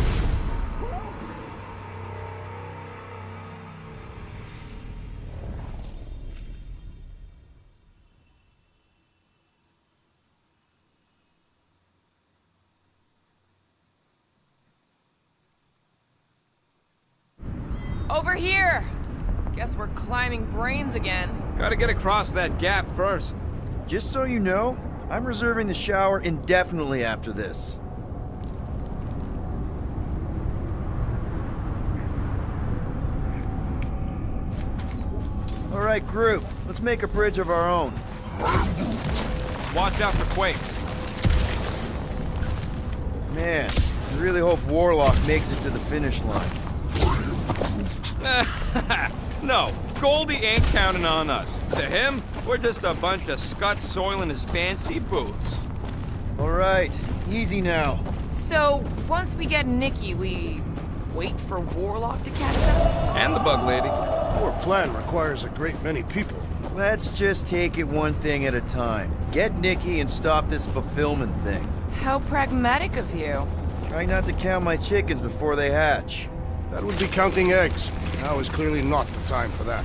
Over here! Guess we're climbing brains again. Gotta get across that gap first. Just so you know, I'm reserving the shower indefinitely after this. All right, group, let's make a bridge of our own. Just watch out for quakes. Man, I really hope Warlock makes it to the finish line. No, Goldie ain't counting on us. To him, we're just a bunch of scuts soiling his fancy boots. All right, easy now. So, once we get Nikki, we wait for Warlock to catch up? And the bug lady. Your plan requires a great many people. Let's just take it one thing at a time. Get Nikki and stop this fulfillment thing. How pragmatic of you. Try not to count my chickens before they hatch. That would be counting eggs. Now is clearly not the time for that.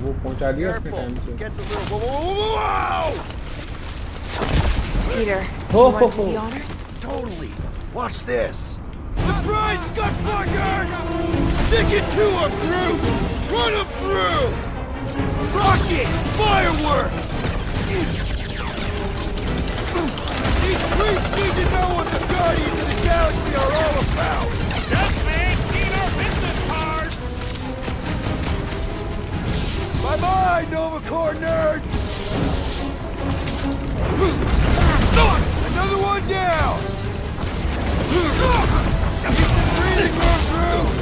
वो पहुंचा दिया उसके Careful, time से. it gets a little... Whoa! Peter, do you want to do the honors? Totally. Watch this. Surprise, Scutfuckers! Stick it to them, group! Run them through! Rocket! Fireworks! These creeps need to know what the Guardians of the Galaxy are all about! Yes, they ain't seen our business card! Bye-bye, Nova Corps nerd! Another one down! Get some breathing room, Groot!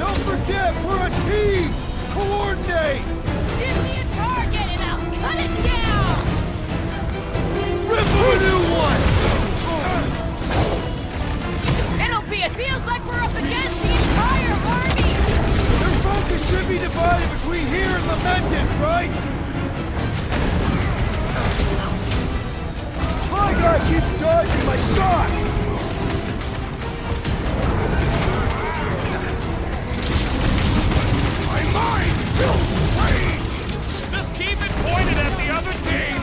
Don't forget, we're a team! Coordinate! Give me a target and I'll cut it down! Rip a new one! It feels like we're up against the entire army! Their focus should be divided between here and Lamentis, right? My guy keeps dodging my shots! My mind feels rage! Just keep it pointed at the other team!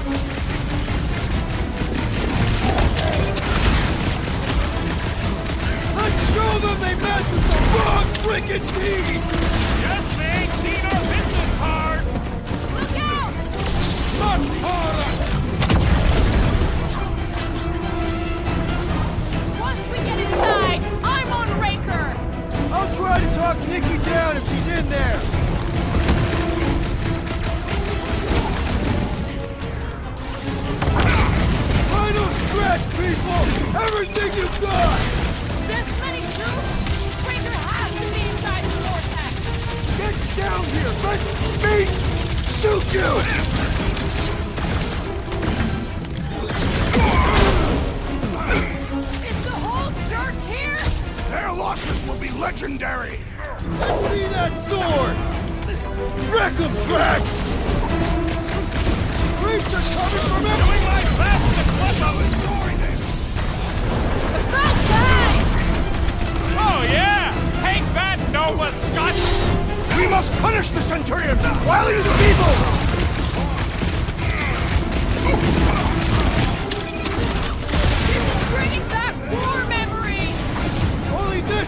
Let's show them they messed with the wrong freaking team! Yes, they ain't seen our business card! Look out! Much harder! Once we get inside, I'm on Raker! I'll try to talk Nikki down if she's in there! Final stretch, people! Everything you've got! This many troops? Raker has to be inside the vortex! Get down here! Let me shoot you! Is the whole church here? Their losses will be legendary! Let's see that sword! Wreck 'em, Drax! Creeps are coming from every... Doing my best to flip them! Enjoy this! About time! Oh, yeah! Take that, Nova Scott! We must punish the Centurion while he's feeble!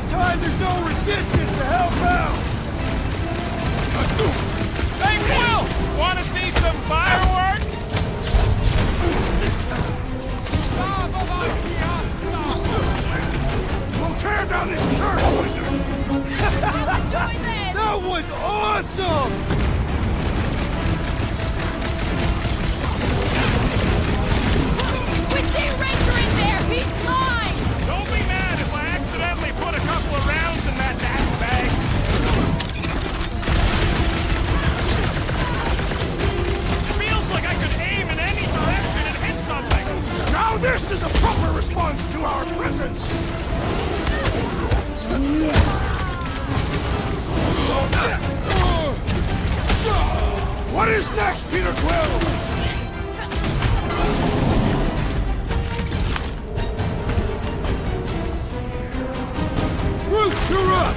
This time there's no resistance to help out! Hey, Will! Wanna see some fireworks? We'll tear down this church, wizard! That was awesome! We see Ranger in there! He's mine! Don't be mad if I accidentally put a couple of rounds in that dash bag. Feels like I could aim in any direction and hit something. Now this is a proper response to our presence! What is next, Peter Quill? Root, you're up!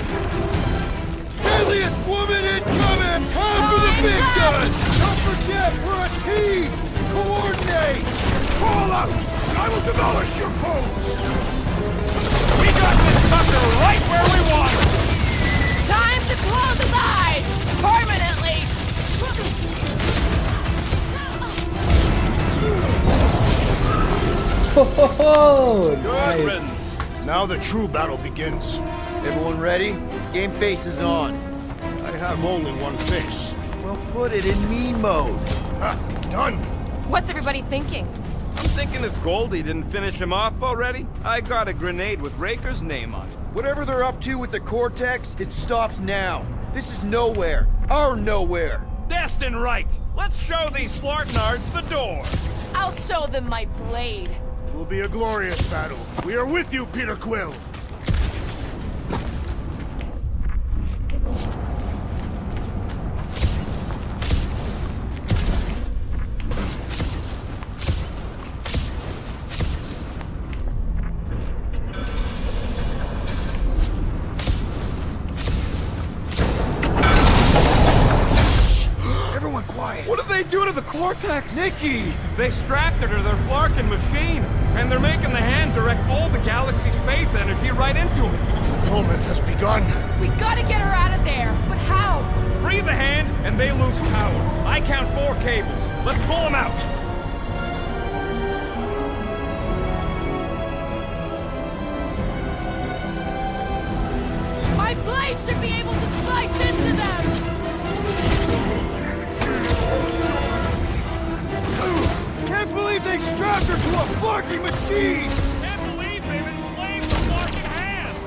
Deadliest woman incoming! Time for the big guns! Don't forget, we're a team! Coordinate! Call out, and I will demolish your foes! We got this sucker right where we want it. Time to close his eyes! Permanently! Oh, Good riddance. Now the true battle begins. Everyone ready? Game face is on. I have only one face. Well, put it in mean mode. Ha! Done! What's everybody thinking? I'm thinking if Goldie didn't finish him off already, I got a grenade with Raker's name on it. Whatever they're up to with the Cortex, it stops now. This is nowhere. Our nowhere. Destined right. Let's show these Flartnards the door. I'll show them my blade. It will be a glorious battle. We are with you, Peter Quill. Everyone quiet. What did they do to the Cortex? Nikki! They strapped her to their Flarkin machine, and they're making the hand direct all the galaxy's faith energy right into it. Fulfillment has begun. We gotta get her out of there, but how? Free the hand, and they lose power. I count 4 cables. Let's pull them out. My blade should be able to slice into them! Can't believe they strapped her to a barking machine! Can't believe they've enslaved the Flarkin hands.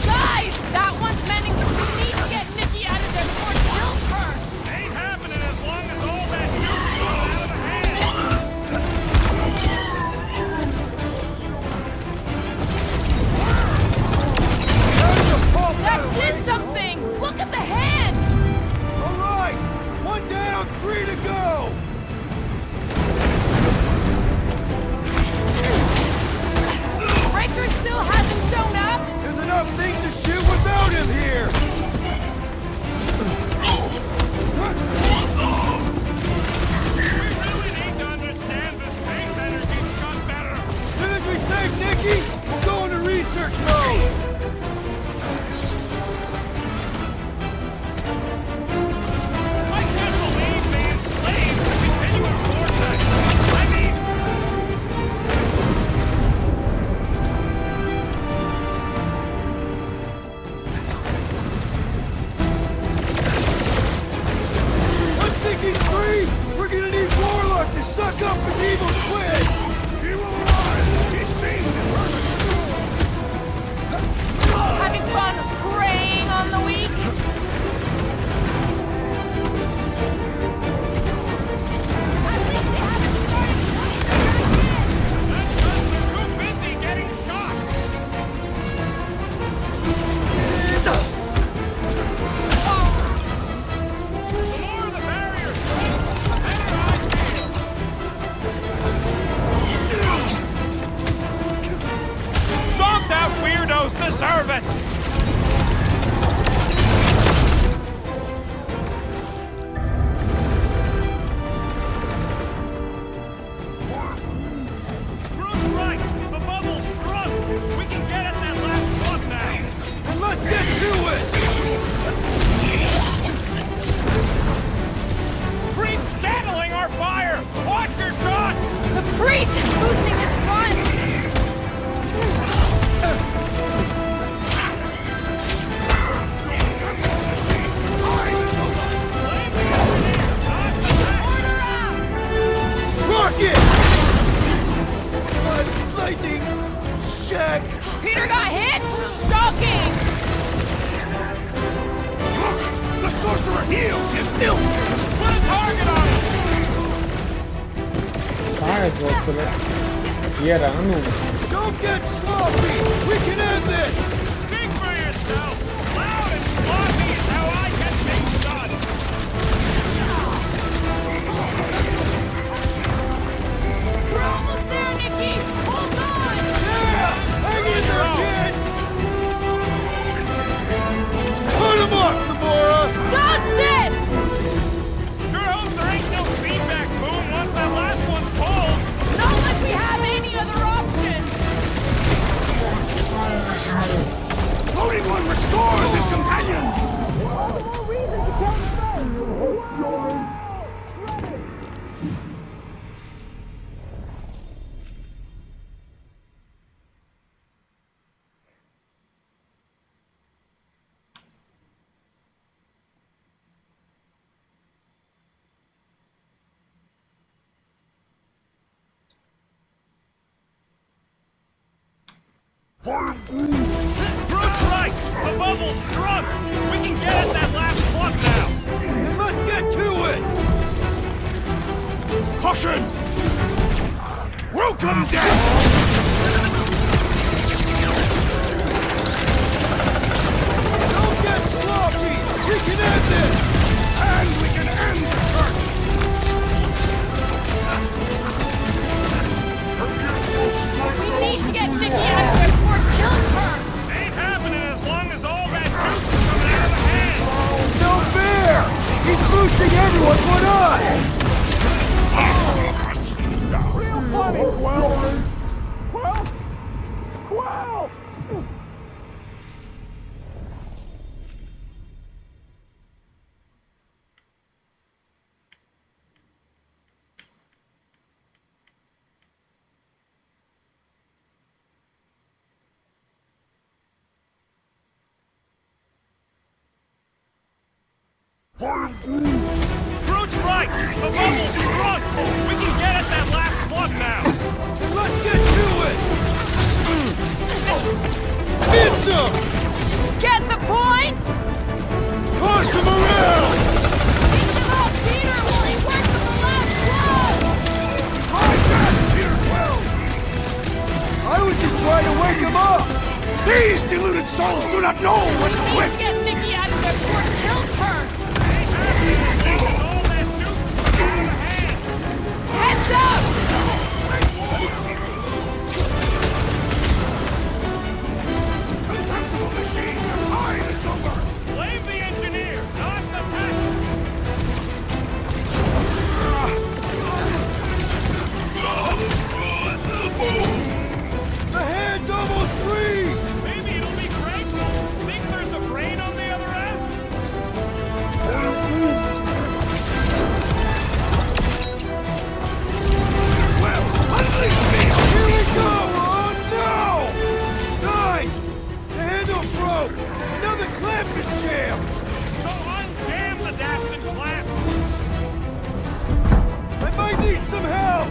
Guys! That one's mending the we need to get Nikki out of there before it kills her! Ain't happening as long as all that juice is going out of the hands. That did something! Look at the hand! All right! One down, 3 to go! Breaker still hasn't shown up? There's enough things to shoot without him here! We really need to understand the space energy stuff better. As soon as we save Nikki, we'll go into research mode! I can't believe they enslaved the continuous vortex. I mean, Once Nikki's free, we're gonna need Warlock to suck up his evil twin! He will arrive! He seems determined! Having fun preying on the weak? At least they haven't started fighting that's because they're too busy getting shot. The more the barrier shrinks, the better I feel. Zonked out weirdos deserve it. Groot's right. The bubble shrunk. We can What? Shocking! Look! The sorcerer heals his ilk! Put a target on him! कहाँ है sorcerer? ये रहा हूँ। Don't get sloppy! We can end this! Speak for yourself! Loud and sloppy is how I get things done! We're almost there, Nikki! Hold on! Yeah! Hang in there, kid! Put him up, Gamora! Dodge this! Sure hope there ain't no feedback boom once that last one's pulled! Not like we have any other options! Loading one restores his companion! Groot's right! The bubble's shrunk! We can get at that last plug now! Then let's get to it! Caution! Welcome, death! Don't get sloppy! We can end this! And we can end the church! We need to get Nikki out of there before it kills her! Ain't happening as long as all that juice is coming out of the hand! No fair! He's boosting everyone but us! Real funny, Quill! Quill! Groot's right! The bubble's shrunk! We can get at that last plug now! Then let's get to it! Hit him! Get the point? Toss him around! Pick him up, Peter, while he works on the last blow! Hide that, Peter Quill! I was just trying to wake him up! These deluded souls do not know what's We need quick! to get Nikki out of there before it kills her! Heads up! Contemptible machine, your time is over! Blame the engineer, not the tech! The hand's almost free! Maybe it'll be great! Think there's a brain on the other end? Well, unleash me! Here we go! Oh no! Nice! The handle broke! Now the clamp is jammed! So unjam the Dastan clamp! I might need some help!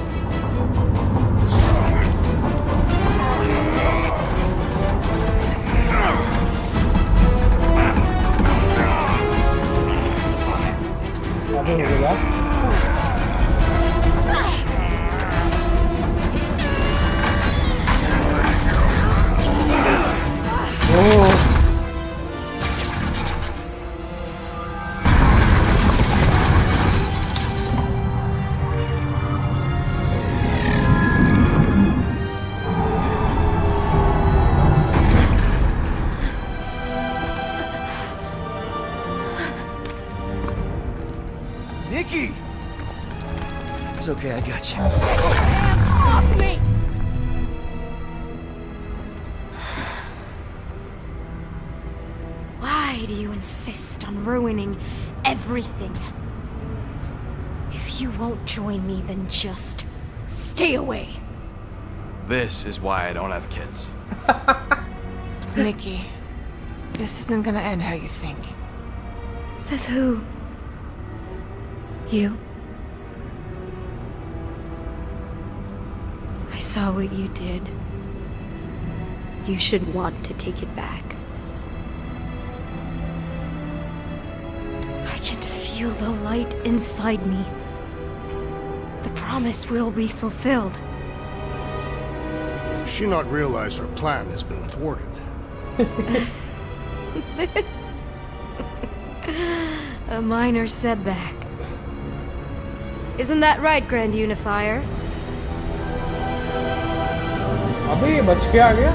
काफी हो गया Nikki! It's okay, I got you. Hands off me! Why do you insist on ruining everything? If you won't join me, then just stay away. This is why I don't have kids. Nikki, this isn't gonna end how you think. Says who? You? I saw what you did. You should want to take it back. I can feel the light inside me. The promise will be fulfilled. Does she not realize her plan has been thwarted? This... a minor setback. Isn't that right, Grand Unifier? अबे ये बच के आ गया.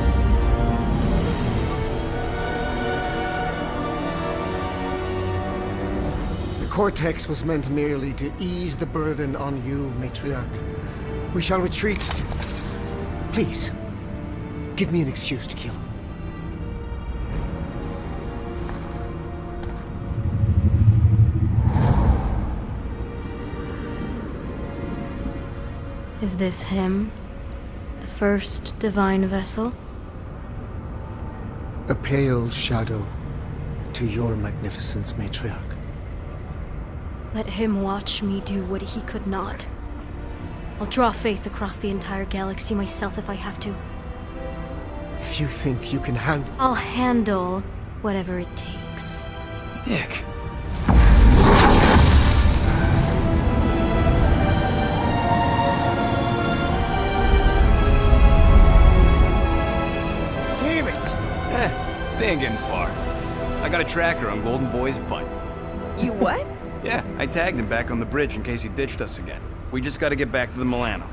The cortex was meant merely to ease the burden on you, Matriarch. We shall retreat. Please, give me an excuse to kill him. Is this him? The first divine vessel? A pale shadow to your magnificence, Matriarch. Let him watch me do what he could not. I'll draw faith across the entire galaxy myself if I have to. If you think you can handle... I'll handle whatever it takes. Nick. Damn it! They ain't getting far. I got a tracker on Golden Boy's butt. You what? Yeah, I tagged him back on the bridge in case he ditched us again. We just gotta get back to the Milano.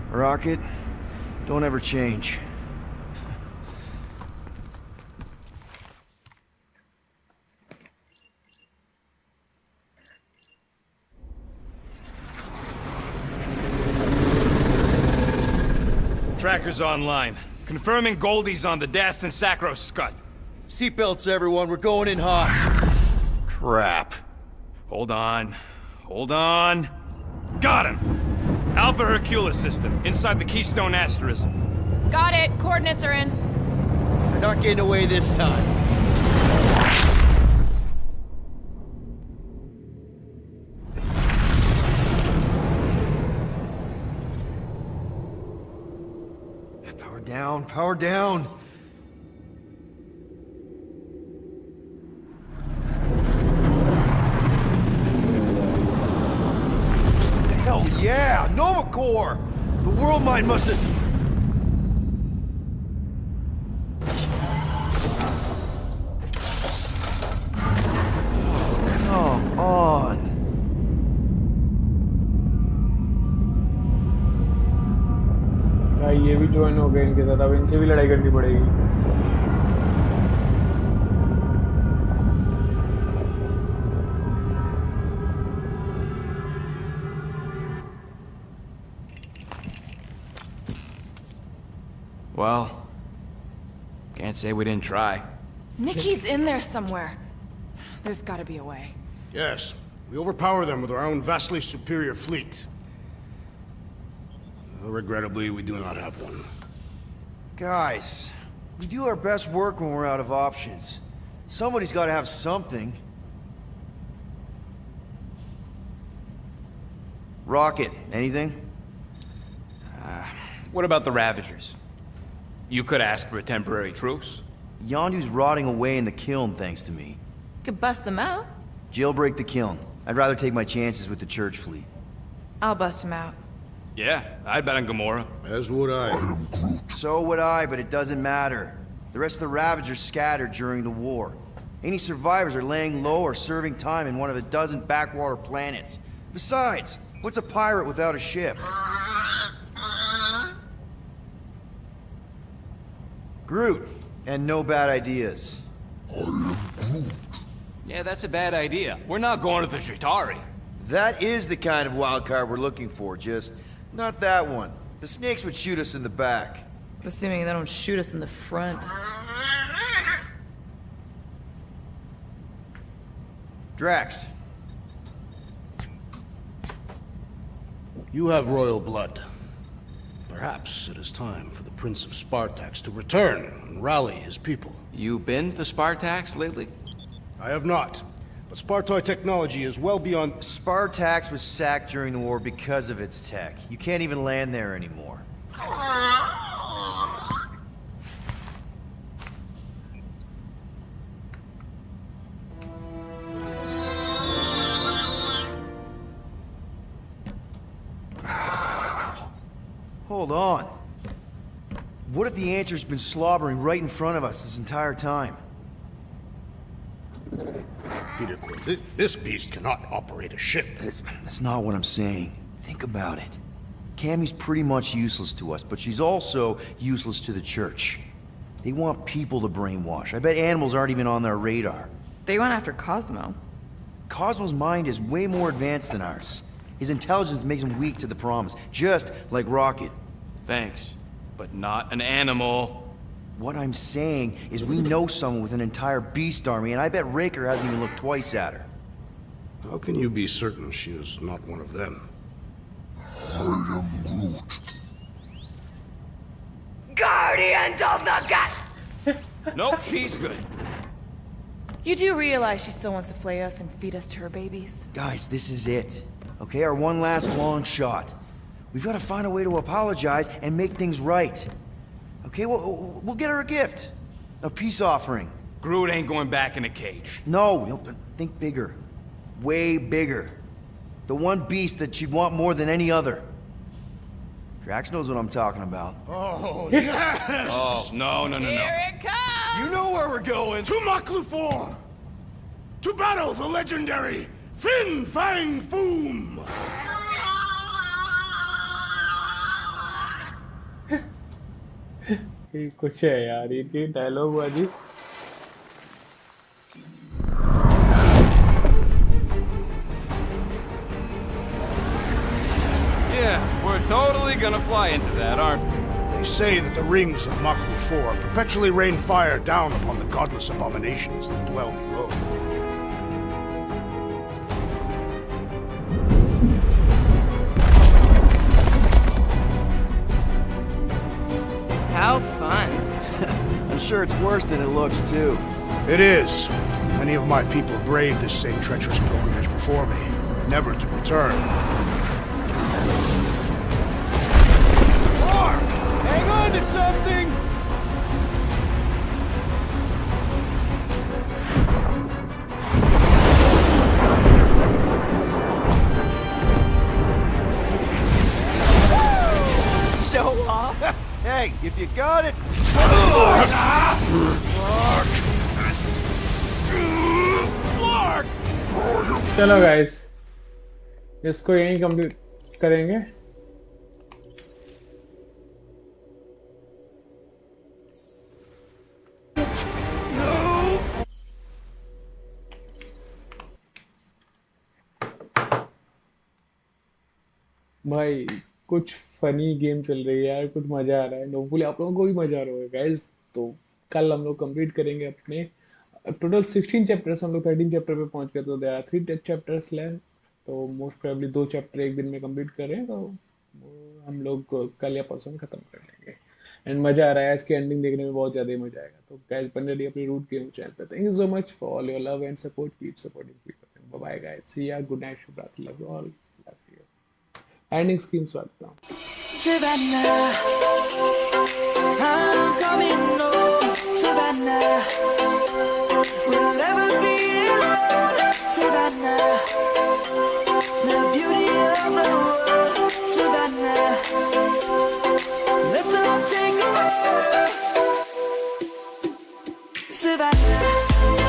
Rocket, don't ever change. Tracker's online. Confirming Goldie's on the Dastan Sacro Scut. Seatbelts, everyone. We're going in hot. Crap. Hold on. Hold on. Got him! Alpha Hercules system, inside the Keystone Asterism. Got it. Coordinates are in. We're not getting away this time. Power down, power down. Hell yeah! Nova Core! The world mine must have... Oh, come on. भाई ये भी join हो गए इनके साथ. अब इनसे भी लड़ाई करनी पड़ेगी. Well, can't say we didn't try. Nikki's in there somewhere. There's gotta be a way. Yes, we overpower them with our own vastly superior fleet. Regrettably, we do not have one. Guys, we do our best work when we're out of options. Somebody's got to have something. Rocket, anything? What about the Ravagers? You could ask for a temporary truce. Yondu's rotting away in the kiln, thanks to me. Could bust them out. Jailbreak the kiln. I'd rather take my chances with the church fleet. I'll bust them out. Yeah, I'd bet on Gamora. As would I. So would I, but it doesn't matter. The rest of the Ravagers scattered during the war. Any survivors are laying low or serving time in one of a dozen backwater planets. Besides, what's a pirate without a ship? Groot, and no bad ideas. Yeah, that's a bad idea. We're not going to the Chitauri. That is the kind of wild card we're looking for, just not that one. The snakes would shoot us in the back. Assuming they don't shoot us in the front. Drax. You have royal blood. Perhaps it is time for the Prince of Spartax to return and rally his people. You been to Spartax lately? I have not. But Spartoid technology is well beyond... Spartax was sacked during the war because of its tech. You can't even land there anymore. Hold on. What if the answer's been slobbering right in front of us this entire time? Peter Quill, this beast cannot operate a ship. That's not what I'm saying. Think about it. Cammy's pretty much useless to us, but she's also useless to the church. They want people to brainwash. I bet animals aren't even on their radar. They went after Cosmo. Cosmo's mind is way more advanced than ours. His intelligence makes him weak to the promise, just like Rocket. Thanks, but not an animal. What I'm saying is we know someone with an entire beast army, and I bet Raker hasn't even looked twice at her. How can you be certain she is not one of them? I am Groot. Guardians of the Gut! Nope, she's good. You do realize she still wants to flay us and feed us to her babies? Guys, this is it. Okay, our one last long shot. We've got to find a way to apologize and make things right. Okay, we'll get her a gift. A peace offering. Groot ain't going back in a cage. No, think bigger. Way bigger. The one beast that she'd want more than any other. Drax knows what I'm talking about. Oh, yes! Oh, no. Here it comes! You know where we're going. To Maklufor! To battle the legendary Fin Fang Foom! कुछ है यार ये dialogue बाजी Yeah, we're totally gonna fly into that, aren't we? They say that the rings of Maklufor perpetually rain fire down upon the godless abominations that dwell below. How fun. I'm sure it's worse than it looks, too. It is. Many of my people braved this same treacherous pilgrimage before me, never to return. Mark! Hang on to something! Show off. Hey, if you got it... चलो guys इसको यहीं complete करेंगे भाई कुछ funny game चल रही है यार कुछ मजा आ रहा है होपफुली आप लोगों को भी मजा आ रहा होगा गाइस तो कल हम लोग कंप्लीट करेंगे अपने टोटल 16 चैप्टर्स हम लोग 13 चैप्टर पे पहुंच गए तो देयर आर 3 चैप्टर्स लेफ्ट तो मोस्ट प्रोबेबली 2 चैप्टर एक दिन में कंप्लीट करें तो हम लोग कल या परसों में खत्म कर लेंगे एंड मजा आ रहा है इसकी एंडिंग देखने में बहुत ज्यादा ही मजा आएगा तो गाइस बने रहिए अपने रूट गेम चैनल पे thank you so much for all your love and support keep supporting people bye bye guys see ya good night शुभ रात्रि love you all love you ending screen स्वागत है Savannah, I'm coming home. Savannah, we'll never be alone. Savannah, the beauty of the world. Savannah, let's all take a walk. Savannah.